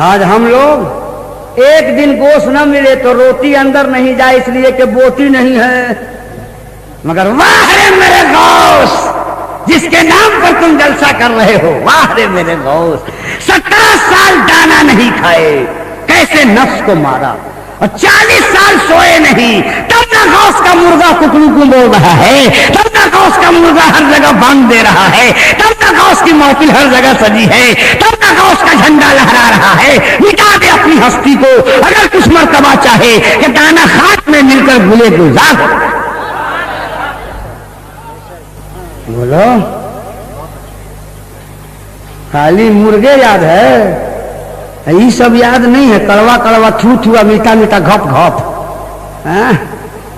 आज हम लोग एक दिन गोश्त न मिले तो रोटी अंदर नहीं जाए इसलिए कि बोटी नहीं है, मगर वाह रे मेरे गौस जिसके नाम पर तुम जलसा कर रहे हो, वाह रे मेरे गौस 17 साल दाना नहीं खाए, कैसे नफ्स को मारा, और 40 साल सोए नहीं, तब ना गौस का मुर्गा कुकड़ू को बोल रहा है, तब ना गौस का मुर्गा हर जगह बांध दे रहा है, तब ना गौस की महफिल हर जगह सजी है, तब ना गौस का झंडा लहरा रहा है। मिटा दे अपनी हस्ती को, अगर कुछ मर्तबा चाहे कि दाना खाक में मिलकर भूले गुलजार। बोलो खाली मुर्गे याद है, ये सब याद नहीं है। कड़वा कड़वा थू थू, मीठा मीठा घप घप,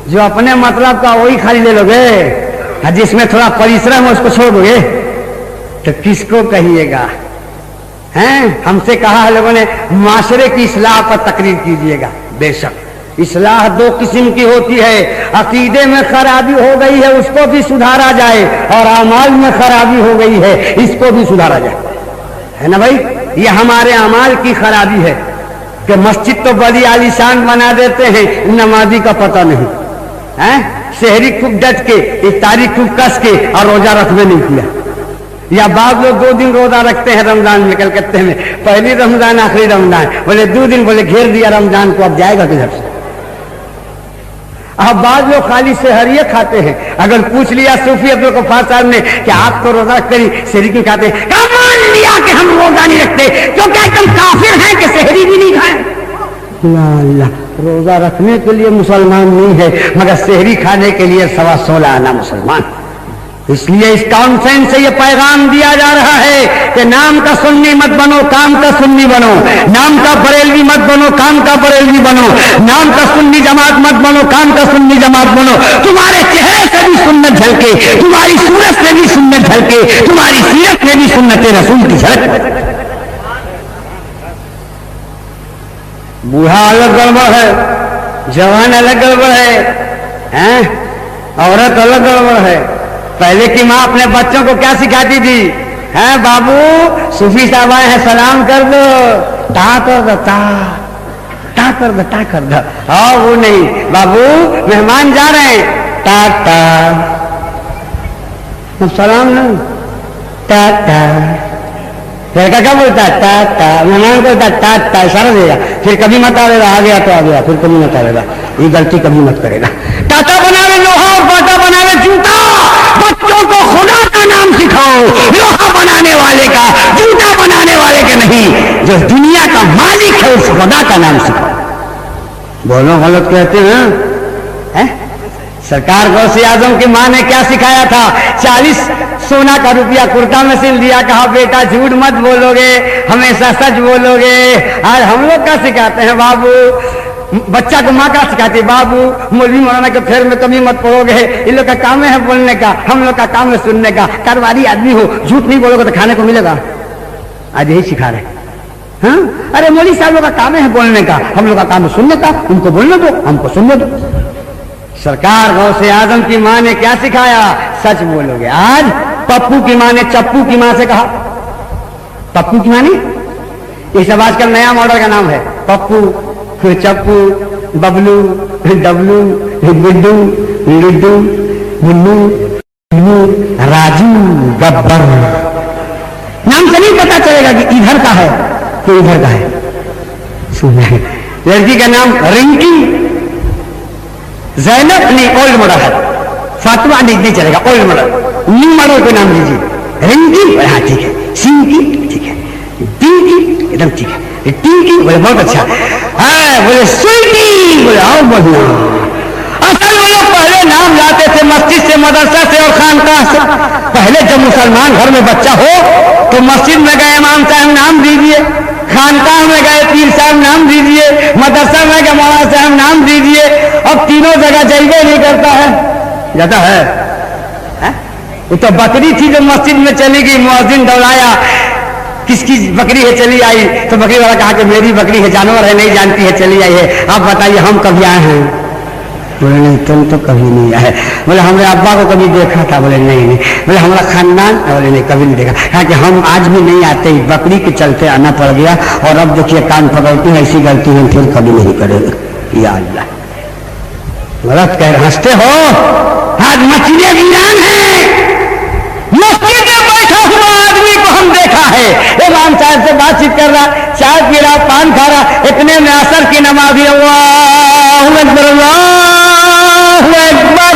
जो अपने मतलब का वही खाली ले लोगे, जिसमें थोड़ा परिश्रम है उसको छोड़ दोगे तो किसको कहिएगा? हैं हमसे कहा है लोगों ने माशरे की इस्लाह पर तकरीर कीजिएगा, बेशक इस्लाह दो किस्म की होती है, अकीदे में खराबी हो गई है उसको भी सुधारा जाए, और अमाल में खराबी हो गई है इसको भी सुधारा जाए, है ना भाई। ये हमारे अमाल की खराबी है कि मस्जिद तो बड़ी आलीशान बना देते हैं, नमाजी का पता नहीं है, शहरी खूब डट के, इफ्तारी खूब कस के, और रोजा रखने नहीं किया। या बाद लोग 2 दिन रोजा रखते हैं रमजान में, कलकत्ते में पहली रमजान आखिरी रमजान, बोले 2 दिन, बोले घेर दिया रमजान को, अब जाएगा किधर से। अब बाद लोग खाली सेहरिये खाते हैं। अगर पूछ लिया सूफी अब्दुल गफ्फार साहब ने कि आप तो रोजा करी सेहरी क्यों खाते हैं, मान लिया कि हम रोजा नहीं रखते क्योंकि एकदम काफिर हैं कि सेहरी भी नहीं खाएं। अल्लाह, रोजा रखने के लिए मुसलमान नहीं है, मगर सेहरी खाने के लिए 16.25 आना मुसलमान। इसलिए इस कॉन्फ्रेंस से ये पैगाम दिया जा रहा है कि नाम का सुन्नी मत बनो, काम का सुन्नी बनो, नाम का बरेलवी मत बनो, काम का बरेलवी बनो, नाम का सुन्नी जमात मत बनो, काम का सुन्नी जमात बनो। तुम्हारे चेहरे से भी सुन्नत झलके, तुम्हारी सूरत से भी सुन्नत झलके, तुम्हारी सीरत में भी सुन्नत रसूल की झलक। बूढ़ा अलग गड़बड़ है, जवान अलग गड़बड़ है, औरत अलग गड़बड़ है। पहले की माँ अपने बच्चों को क्या सिखाती थी, है बाबू सूफी साहब आए हैं सलाम कर दो, ता कर दो, ता कर दो, ता कर दो। हाँ वो नहीं, बाबू मेहमान जा रहे हैं, ता ता, सलाम नहीं, ता ता। लड़का क्या बोलता है, ता ता, मेहमान बोलता है ता ता, इशारा देगा, फिर कभी मत आवेगा, आ गया तो आ गया, फिर कभी मत आवेगा, ये गलती कभी मत करेगा। टाटा बनावे लोहा और बाटा बनावे जूता, बच्चों को खुदा का नाम सिखाओ, लोहा बनाने वाले का, जूता बनाने वाले का नहीं, जो दुनिया का मालिक है उस खुदा का नाम सिखाओ। बोलो गलत कहते हैं, है? सरकार गौसे आजम की माँ ने क्या सिखाया था, 40 सोना का रुपया कुर्ता में सिल दिया, कहा बेटा झूठ मत बोलोगे, हमेशा सच बोलोगे। आज हम लोग क्या सिखाते हैं, बाबू बच्चा को माँ क्या सिखाती है, बाबू मौलवी मौलाना के फेर में कभी मत पड़ोगे, इन लोग का काम है बोलने का, हम लोग का काम है सुनने का। कारोबारी आदमी हो, झूठ नहीं बोलोगे तो खाने को मिलेगा, आज यही सिखा रहे। हाँ अरे मौलवी साहब लोग का काम है बोलने का, हम लोग का काम है सुनने का, उनको बोलने दो, हमको सुनने दो। सरकार गौसे आजम की माँ ने क्या सिखाया, सच बोलोगे। आज पप्पू की माँ ने चप्पू की माँ से कहा, पप्पू की माँ ने, ये सब आजकल नया मॉडल का नाम है, पप्पू, चप्पू, बबलू, डबलू, गुड्डू, लुड्डू, मुन्नू, राजू, गब्बर। नाम से नहीं पता चलेगा कि इधर का है कि इधर का है। सुनिए, लड़की का नाम रिंकी, जैनब नहीं, ओल्ड मॉडल है, फातिमा नहीं चलेगा, ओल्ड मॉडल, न्यू मॉडल को नाम लीजिए, रिंकी, हाँ ठीक है, सिंकी ठीक है, पिंकी एकदम ठीक है, टिंकी बोले बहुत अच्छा है, बोले स्वीटी बोले और बढ़िया। असल वो लोग पहले नाम लाते थे मस्जिद से, मदरसा से और खानकाह से। पहले जब मुसलमान घर में बच्चा हो तो मस्जिद में गए इमाम साहब नाम दीजिए, खानकाह में गए पीर साहब नाम दीजिए, मदरसा में गए मौलाना साहब नाम दीजिए। अब तीनों जगह जाइए नहीं करता है, जाता है? वो तो बकरी थी जो मस्जिद में चली गई, मुअज्जिन दौड़ाया, किसकी बकरी है चली आई, तो बकरी वाला कहा कि मेरी बकरी है, जानवर है नहीं जानती है चली आई है, आप बताइए हम कभी आए हैं? बोले नहीं तुम तो कभी नहीं आए। बोले हमने अब्बा को कभी देखा था? बोले नहीं नहीं। बोले हमारा खानदान? बोले नहीं कभी नहीं देखा। कहा कि हम आज भी नहीं आते, बकरी के चलते आना पड़ गया, और अब देखिए कान पकड़ती है, ऐसी गलती हम फिर कभी नहीं करेंगे। या अल्लाह, गलत कह रहे, हंसते हो? आज मछलियां वीरान है, मस्जिद में बैठा हुआ आदमी को हम देखा है, इमाम साहब से बातचीत कर रहा, चाय पी रहा, पान खा रहा, इतने में असर की नमाज़ी अल्लाहु अकबर, अल्लाहु अकबर।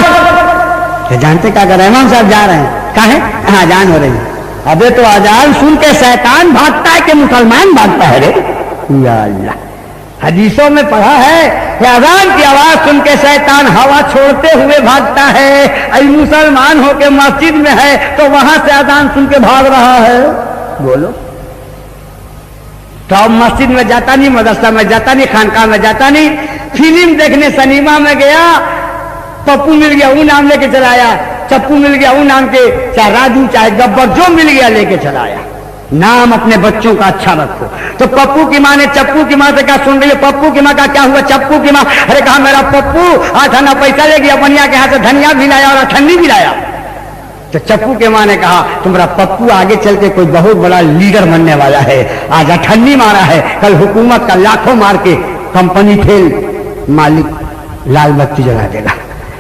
जानते क्या कर रहे हैं? इमाम साहब जा रहे हैं, कहा है? हाँ अजान हो रही है। अबे तो अजान सुन के शैतान भागता है कि मुसलमान भागता है रे? या अल्लाह, हदीसों में पढ़ा है कि अजान की आवाज सुन के शैतान हवा छोड़ते हुए भागता है। अभी मुसलमान होके मस्जिद में है तो वहां से अजान सुन के भाग रहा है। बोलो तो अब मस्जिद में जाता नहीं, मदरसा में जाता नहीं, खानकाह में जाता नहीं, फिल्म देखने सिनेमा में गया, पप्पू मिल गया वो नाम लेके चलाया, चप्पू मिल गया वो नाम के, चाहे राजू चाहे गब्बर जो मिल गया लेके चलाया। नाम अपने बच्चों का अच्छा रखो। तो पप्पू की माँ ने चप्पू की माँ से कहा, सुन रही है, पप्पू की माँ का क्या हुआ? चप्पू की माँ, अरे कहा मेरा पप्पू आज थाना पैसा ले गया, बनिया के हाथ से धनिया भी लाया और ठंडी भी लाया। तो चप्पू के माँ ने कहा, तुम्हारा पप्पू आगे चल के कोई बहुत बड़ा लीडर बनने वाला है, आज अठन्नी मारा है, कल हुकूमत का लाखों मार के कंपनी फेल, मालिक लाल बत्ती जला देगा।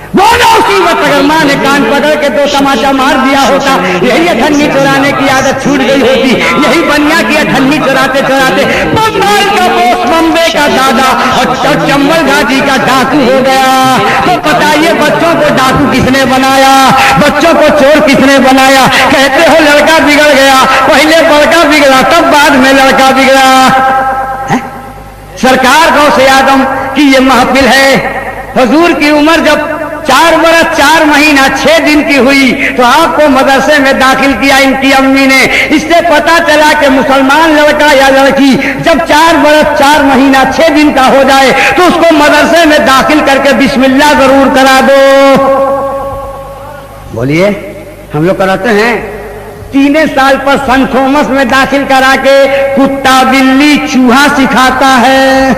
बोलो उसी वक्त अगर माँ ने कान पकड़ के दो तमाचा मार दिया होता, यही अठन्नी चुराने की आदत छूट गई होती, यही बनिया की अठन्नी चुराते चुराते बंगाल का बोस, बम्बे का दादा और चंबल घाटी का डाकू हो गया। तो बताइए बच्चों को डाकू किसने बनाया, बच्चों को चोर किसने बनाया? कहते हो लड़का बिगड़ गया, पहले बड़का बिगड़ा तब बाद में लड़का बिगड़ा। सरकार गौसे आदम की ये महफिल है। हुजूर की उम्र जब 4 बरस 4 महीना 6 दिन की हुई तो आपको मदरसे में दाखिल किया इनकी अम्मी ने। इससे पता चला कि मुसलमान लड़का या लड़की जब 4 बरस 4 महीना 6 दिन का हो जाए तो उसको मदरसे में दाखिल करके बिस्मिल्लाह जरूर करा दो। बोलिए, हम लोग कराते हैं। 3 साल पर सन थॉमस में दाखिल करा के कुत्ता बिल्ली चूहा सिखाता है।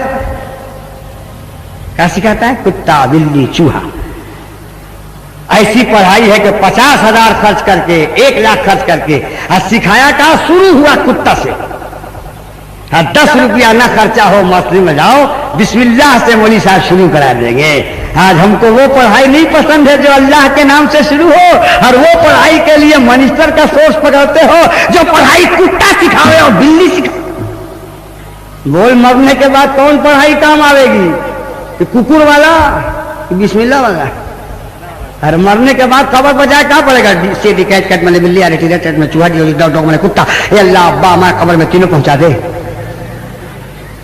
क्या सिखाता है? कुत्ता बिल्ली चूहा। ऐसी पढ़ाई है कि 50,000 खर्च करके 1 लाख खर्च करके और सिखाया का शुरू हुआ कुत्ता से। 10 रुपया ना खर्चा हो, मस्जिद में जाओ बिस्मिल्लाह से मौली साहब शुरू करा देंगे। आज हमको वो पढ़ाई नहीं पसंद है जो अल्लाह के नाम से शुरू हो, और वो पढ़ाई के लिए मिनिस्टर का सोर्स पकड़ते हो जो पढ़ाई कुत्ता सिखावे और बिल्ली सिखावे। बोल, मरने के बाद कौन पढ़ाई काम आवेगी? कुकुर वाला कि बिस्मिल्लाह वाला? अरे मरने के बाद खबर बजाय क्या पड़ेगा? सीधी कैच कट मैंने बिल्ली, अरे में चूहा, डॉग मैंने कुत्ता, अल्लाह अब्बा मैं खबर में तीनों पहुंचा दे।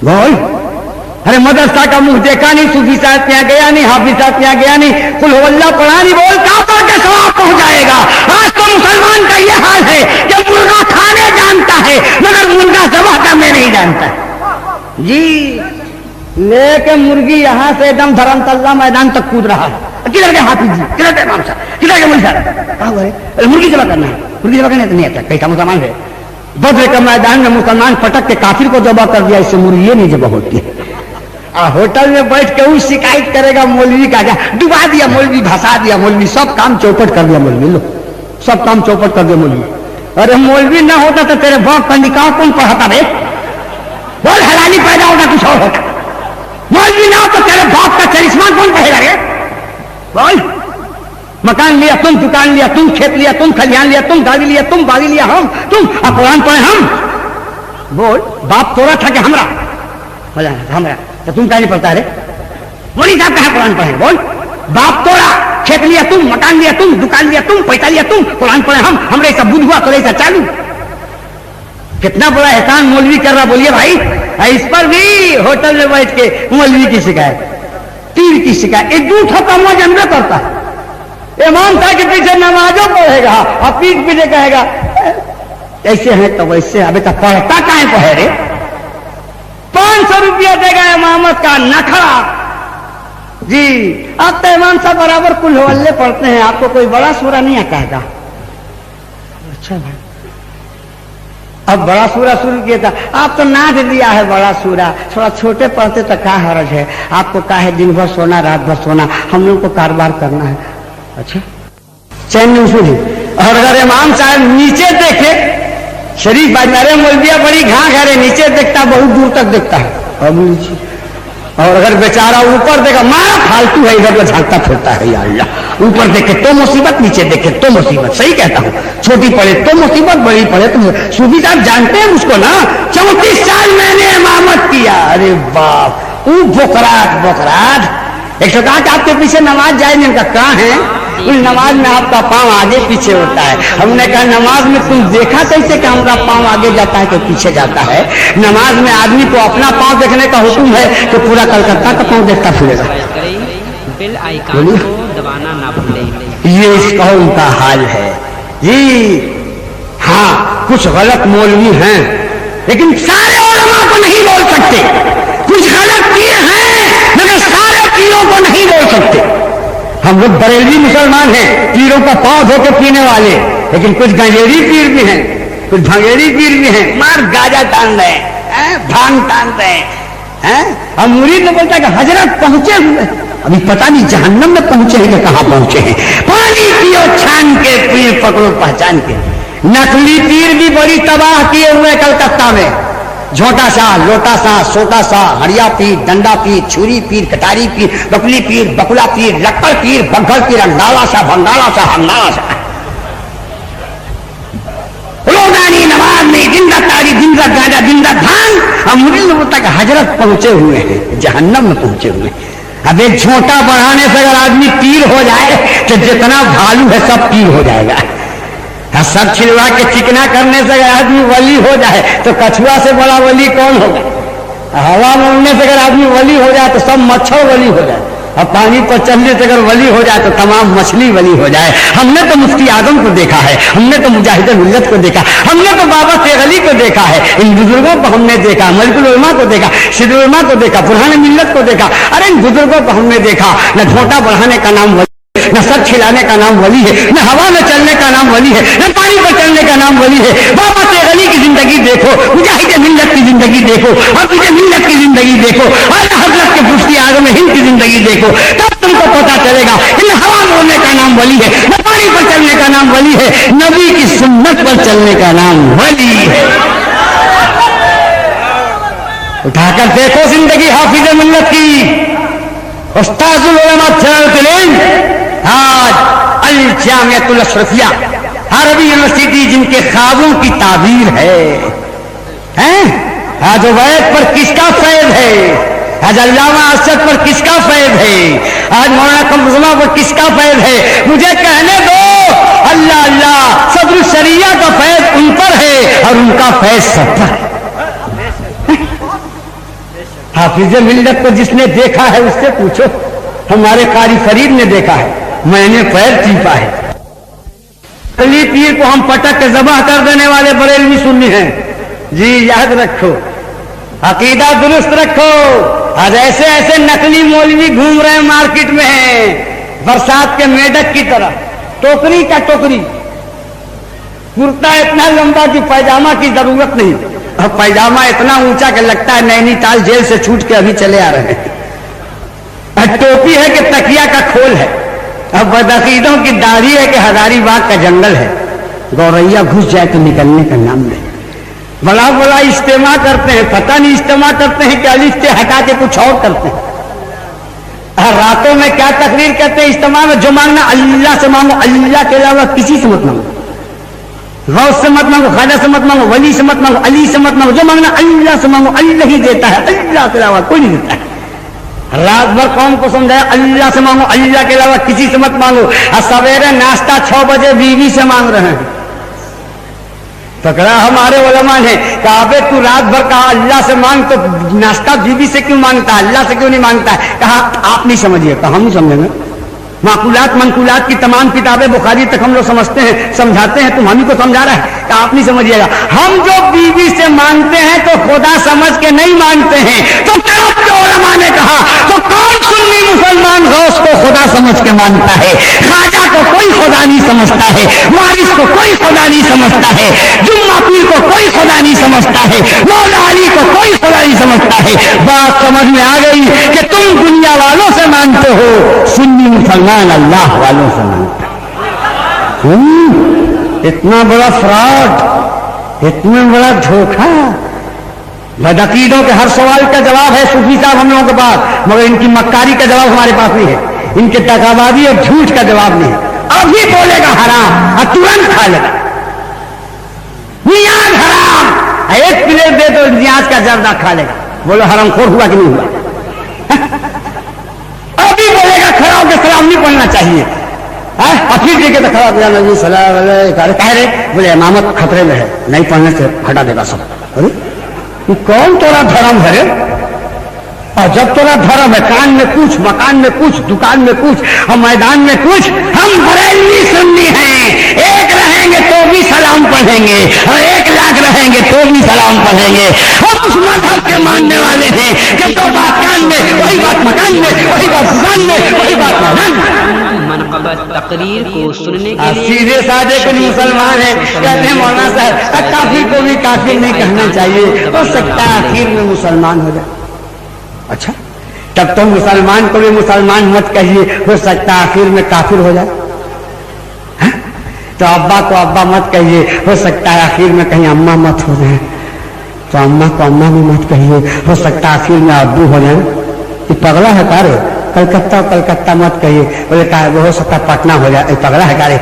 बोल, अरे मदरसा का मुंह देखा नहीं, सूफी साहब यहाँ गया नहीं, हाफिज साहब यहाँ गया नहीं, कुल हुवल्लाह पढ़ा नहीं, बोल काबा के सवाब पहुंच जाएगा। आज तो मुसलमान का ये हाल है कि मुर्गा खाने जानता है मगर मुर्गा जबा करने नहीं जानता जी। लेके मुर्गी यहां से एकदम धर्मतल्ला मैदान तक कूद रहा है। किधर गए हाफिज जी, किधर गए इमाम साहब, किधर गए मौलवी साहब? कहा हुआ है? अरे मुर्गी जबा करना है, मुर्गी जबा करने तो नहीं आता, कैसा मुसलमान है? बद्र के मैदान में मुसलमान पटक के काफिर को जबा कर दिया, इससे मुर्गी नहीं जबा होती है। होटल में बैठ के वो शिकायत करेगा मौलवी का, डुबा दिया मौलवी, भसा दिया मौलवी, सब काम चौपट कर दिया मौलवी, लो सब काम चौपट कर दिया मौलवी। अरे मौलवी ना होता तो तेरे बाप का निकाह कौन पढ़ाता रे? बोल, हलाली पैदा होता कुछ और होता। मौलवी ना हो तो तेरे बाप का चरिश्मा कौन पढ़ेगा रे? बोल, मकान लिया तुम, दुकान लिया तुम, खेत लिया तुम, खलिहान लिया तुम, गाड़ी लिया तुम, बागी लिया हम, तुम, और कुरान पढ़े हम। बोल, बाप तोरा था कि हमरा? हमरा तो तुम क्या नहीं पढ़ता है रे? बोली साहब कहा कुरान पढ़े? बोल, बाप तोरा, खेत लिया तुम, मकान लिया तुम, दुकान लिया तुम, पैसा लिया तुम, कुरान पढ़े हम, हमरे सब बुध हुआ तो ऐसा चालू। कितना बड़ा एहसान मौलवी कर रहा, बोलिए भाई। इस पर भी होटल में बैठ के मौलवी की शिकायत, तीर की शिकायत, एक झूठा कमा जनबे करता है। इमाम साहब के पीछे नमाजों पढ़ेगा और पीठ पीछे कहेगा ऐसे है तो वैसे। अबे तो पढ़ता कहाँ पढ़े रे? 500 रुपया देगा इमामत का नखरा जी। आप तो इमाम साहब बराबर कुल हवल्ले पढ़ते हैं, आपको कोई बड़ा सूरा नहीं आता है? अच्छा भाई, अब बड़ा सूरा शुरू किया था, आप तो नाच दिया है बड़ा सूरा, थोड़ा छोटे पढ़ते तो क्या हर्ज है? आपको क्या है दिन भर सोना, रात भर सोना, हम लोग को कारोबार करना है। अच्छा, चैन नहीं सुनी। और अगर इमाम साहब नीचे देखे, शरीफ बाजारे मौलविया बड़ी घाघ है, नीचे देखता बहुत दूर तक देखता है, अब नीचे। और अगर बेचारा ऊपर देखा, मारा फालतू है, इधर में झांकता फिरता है, या अल्लाह। ऊपर देखे तो मुसीबत, नीचे देखे तो मुसीबत। सही कहता हूँ, छोटी पड़े तो मुसीबत, बड़ी पड़े तो। सूफी साहब जानते हैं उसको ना, 34 साल मैंने इमामत किया। अरे बाप, वो बोकरात बोकरात। एक सौ कहा कि आपके पीछे नमाज जाए नहीं, उनका कहाँ है? उस नमाज में आपका पांव आगे पीछे होता है। हमने कहा नमाज में तुम देखा कैसे कि हमारा पांव आगे जाता है कि पीछे जाता है? नमाज में आदमी को अपना पांव देखने का हुक्म है कि पूरा कलकत्ता का पांव देखता फिरेगा। बेल आइकन को दबाना ना भूलें। ये इस कौम का हाल है जी। हाँ, कुछ गलत मौलवी हैं, लेकिन सारे उलमा को नहीं बोल सकते। कुछ गलत पीर हैं, मगर सारे पीरों को नहीं बोल सकते। हम लोग बरेलवी मुसलमान हैं, पीरों का पांव धो के पीने वाले, लेकिन कुछ गंजेरी पीर भी हैं, कुछ भंगेरी पीर भी हैं, मार गाजा टान रहे हैं, भांग टान रहे हैं। और मुरीद तो बोलता है कि हजरत पहुंचे हुए, अभी पता नहीं जहन्नम में पहुंचे हैं कि कहां पहुंचे हैं। पानी पियो छान के, पीर पकड़ो पहचान के। नकली पीर भी बड़ी तबाह किए हुए कलकत्ता में, झोटा सा, लोटा सा, सोटा सा, हड़िया पीर, डंडा पीर, छुरी पीर, कटारी पीर, बकली पीर, बकुला पीर, लक्कड़ पीर, बग्घर पीर, अंडाला सा, भंडाला सा, हंगाला सा। रोजानी नमाज में दिन रात तारी, दिन रात गाजा, दिन रात भांग। और मुरीद लोगों तक हजरत पहुंचे हुए हैं, जहन्नम में पहुंचे हुए हैं। अब एक झोटा बढ़ाने से अगर आदमी पीर हो जाए तो जितना भालू है सब पीर हो जाएगा। सब छिलवा के चिकना करने से अगर आदमी वली हो जाए तो कछुआ से बड़ा वली कौन होगा। हवा में उड़ने से अगर आदमी वली हो जाए तो सब मच्छर वली हो जाए, और पानी पर चलने से अगर वली हो जाए तो तमाम मछली वली हो जाए। हमने तो मुफ्ती आजम को देखा है, हमने तो मुजाहिद मिल्लत को देखा, हमने तो बाबा शेख अली को देखा है, इन बुजुर्गों को हमने देखा, मलिकुल उलमा को देखा, सिद्दुल उलमा को देखा, बुरहान मिल्लत को देखा। अरे इन बुजुर्गों को हमने देखा। न झोटा बढ़ाने का नाम वली, न सर खिलाने का नाम वली है, न हवा में चलने का नाम वली है, न पानी पर चलने का नाम वली है। बाबा शेख अली की जिंदगी देखो, मुजाहिद मिल्लत की जिंदगी देखो, और तुझे मिल्लत की जिंदगी देखो, और हजरत के मुफ्ती आजम हिंद की जिंदगी देखो, तब तुमको पता चलेगा कि न हवा में उड़ने का नाम वली है, न पानी पर चलने का नाम वली है, नबी की सुन्नत पर चलने का नाम वली है। उठाकर देखो जिंदगी हाफिज मिल्लत की, उस्ताजुल उलमा थेरेपी। आज अल जामियातुल अशरफिया अरबी यूनिवर्सिटी जिनके ख्वाबों की ताबीर है? आज उवैद पर किसका फैज़ है? आज अल्लामा असद पर किसका फैज़ है? आज मौलाना कमरुज़्ज़मा पर किसका फैज़ है? मुझे कहने दो, अल्लाह अल्लाह सदर शरिया का फैज़ उन पर है और उनका फैज़ सब पर है। हाफिज मिल्लत को जिसने देखा है उससे पूछो। हमारे कारी फरीद ने देखा है, मैंने पैर चीपा है। अली पीर को हम पटक के ज़बाह कर देने वाले बरेलवी सुन्नी हैं। जी याद रखो, अकीदा दुरुस्त रखो। आज ऐसे ऐसे नकली मौलवी घूम रहे हैं मार्केट में हैं, बरसात के मेढक की तरह, टोकरी का टोकरी, कुर्ता इतना लंबा कि पैजामा की जरूरत नहीं, और पैजामा इतना ऊंचा कि लगता है नैनीताल जेल से छूट के अभी चले आ रहे हैं। टोपी है कि तकिया का खोल है, अब बदअकीदों की दाढ़ी है कि हजारीबाग का जंगल है। गौरैया घुस जाए तो निकलने का नाम नहीं। बड़ा बड़ा इस्तेमाल करते हैं, पता नहीं इस्तेमाल करते हैं कि अलिफ से हटा के कुछ और करते हैं। रातों में क्या तकरीर करते हैं इस्तेमाल में, जो मांगना अल्लाह से मांगो, अल्लाह के अलावा किसी से मत मांगो, गौस से मत मांगो, ख्वाजा से मत मांगो, वली से मत मांगो, अली से मत मांगो, जो मांगना अल्लाह से मांगो, अल्लाह ही देता है, अल्लाह के अलावा कोई नहीं देता है। रात भर कौन को समझाया अल्लाह से मांगो, अल्लाह के अलावा किसी से मत मांगो, और सवेरे नाश्ता 6 बजे बीवी से मांग रहे हैं। पकड़ा हमारे उलमा ने कहा, अबे तू रात भर कहा अल्लाह से मांग तो नाश्ता बीवी से क्यों मांगता है, अल्लाह से क्यों नहीं मांगता है? कहा आप नहीं समझिए। कहा हम नहीं समझेंगे, माकुलात मनकुलात की तमाम किताबें बुखारी तक हम लोग समझते हैं, समझाते हैं, तुम हम ही को समझा रहा है। कहा आप नहीं समझिएगा, हम जो बीवी से मांगते हैं तो खुदा समझ के नहीं मांगते हैं। तो उलमा ने कहा, तो कौन सुन्नी मुसलमान गौस को खुदा समझ के मांगता है? ख्वाजा को कोई खुदा नहीं समझता है, वारिस को कोई खुदा नहीं समझता है, जुम्मा पीर को कोई खुदा नहीं समझता है, मौला अली को कोई खुदा नहीं समझता है। बात समझ में आ गई कि तुम दुनिया वालों से मांगते हो, सुन्नी मुसलमान अल्लाह वालों से मांगता है। इतना बड़ा फ्रॉड, इतना बड़ा धोखा। बदअकीदों के हर सवाल का जवाब है सूफी साहब हम लोगों के पास, मगर इनकी मक्कारी का जवाब हमारे पास नहीं है, इनके टकाबाजी और झूठ का जवाब नहीं है। अभी बोलेगा हराम और तुरंत खा लेगा। नियाज हराम, एक प्लेट दे तो नियाज का जर्दा खा लेगा। बोलो हरामखोर हुआ कि नहीं हुआ? अभी बोलेगा खड़ा होकर सलाम नहीं पढ़ना चाहिए, और फिर देखे तो खड़ा हो जी सलाम कह रहे, बोले इमामत खतरे में है, नहीं पढ़ने से हटा देगा सब। अरे कौन तोरा धर्म है? और जब तोरा धर्म है, कान में पूछ, मकान में पूछ, दुकान में पूछ, और मैदान में पूछ। हम बरेलवी सुन्नी हैं, एक रहेंगे तो भी सलाम पढ़ेंगे, और 1 लाख रहेंगे तो भी सलाम पढ़ेंगे। हम उस मजहब के मानने वाले हैं कि तो बात कान में, वही बात मकान में, वही बात जुबान में, वही बात मकान में। मनक़बत तकरीर को सुनने के लिए सीधे साधे कुछ मुसलमान है, कहते हैं मौलाना साहब काफिर को भी काफिर नहीं कहना चाहिए, हो सकता है आखिर में मुसलमान हो जाए। अच्छा, तब तो मुसलमान को भी मुसलमान मत कहिए, हो सकता है आखिर में काफिर हो जाए। है? तो अब्बा को अब्बा मत कहिए, हो सकता है आखिर में कहीं अम्मा मत हो जाए। तो अम्मा को अम्मा भी मत कहिए, हो सकता है आखिर में अब्बू हो जाए। ये पगला है कारे? कलकत्ता कलकत्ता मत कहिए, बोले का वो हो सकता पटना हो जाए। पगला है कारे?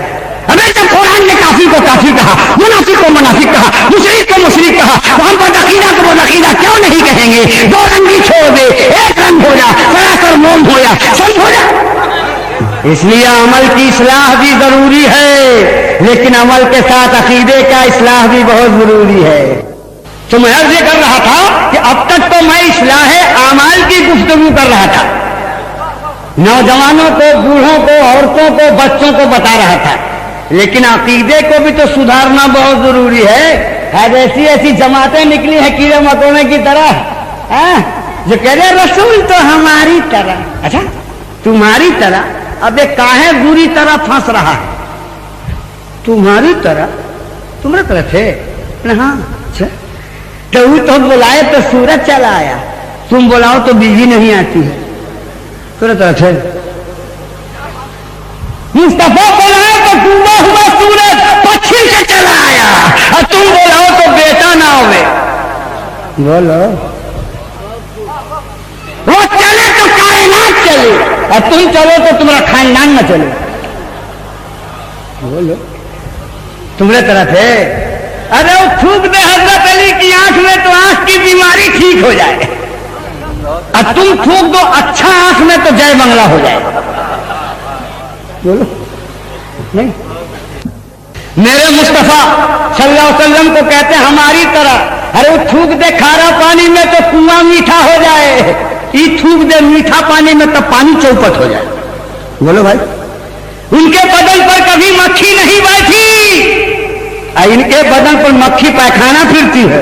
हमें जब कुरान ने काफिर को काफिर कहा, मुनाफिक को मुनाफिक कहा, मुशरिक को मुशरिक कहा, तो हम बदअकीदा को बदअकीदा क्यों नहीं कहेंगे? दो रंगी छोड़ दे, एक रंग हो जा, सरासर मोम हो जा, सब हो जा। इसलिए अमल की इस्लाह भी जरूरी है, लेकिन अमल के साथ अकीदे का इस्लाह भी बहुत जरूरी है। तो मैं अर्ज कर रहा था कि अब तक तो मैं इस्लाह आमाल की गुफ्तगू कर रहा था, नौजवानों को, बूढ़ों को, औरतों को, बच्चों को बता रहा था, लेकिन अकीदे को भी तो सुधारना बहुत जरूरी है। ऐसी ऐसी जमातें निकली है कीड़े मकोड़े की तरह, जो कह रहे रसूल तो हमारी तरह। अच्छा, तुम्हारी तरह? अबे काहे बुरी तरह फंस रहा है? तुम्हारी तरह? तुम्हारी तरह थे? हाँ। अच्छा, तो वो तो बुलाए तो सूरज चला आया, तुम बुलाओ तो बिजली नहीं आती है। तुम्हारी तरह थे? मुस्तफा बुलाए तो डूबा हुआ सूरज पश्चिम से चला आया, और तुम बोलाओ तो बेटा ना होवे। बोलो, वो चले तो कायनात चले, और तुम चलो तो तुम्हारा खानदान न चले। बोलो, तुम्हारे तरफ है? अरे वो थूक दे हजरत अली की आंख में तो आंख की बीमारी ठीक हो जाए, और तुम थूक दो अच्छा आंख में तो जय बंगला हो जाए। बोलो नहीं? मेरे मुस्तफा सल्लल्लाहु अलैहि वसल्लम को कहते हैं हमारी तरह। अरे वो थूक दे खारा पानी में तो कुआं मीठा हो जाए, ये थूक दे मीठा पानी में तो पानी चौपट हो जाए। बोलो भाई, उनके बदन पर कभी मक्खी नहीं बैठी, इनके बदन पर मक्खी पैखाना फिरती है।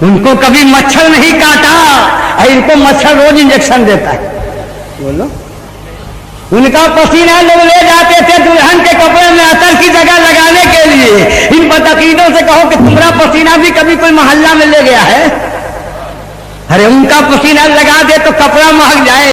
उनको कभी मच्छर नहीं काटा, इनको मच्छर रोज इंजेक्शन देता है। बोलो, उनका पसीना लोग ले जाते थे दुल्हन के कपड़े में अतर की जगह लगाने के लिए। इन बदअकीदों से कहो कि तुम्हारा पसीना भी कभी कोई मोहल्ला में ले गया है? अरे उनका पसीना लगा दे तो कपड़ा महक जाए।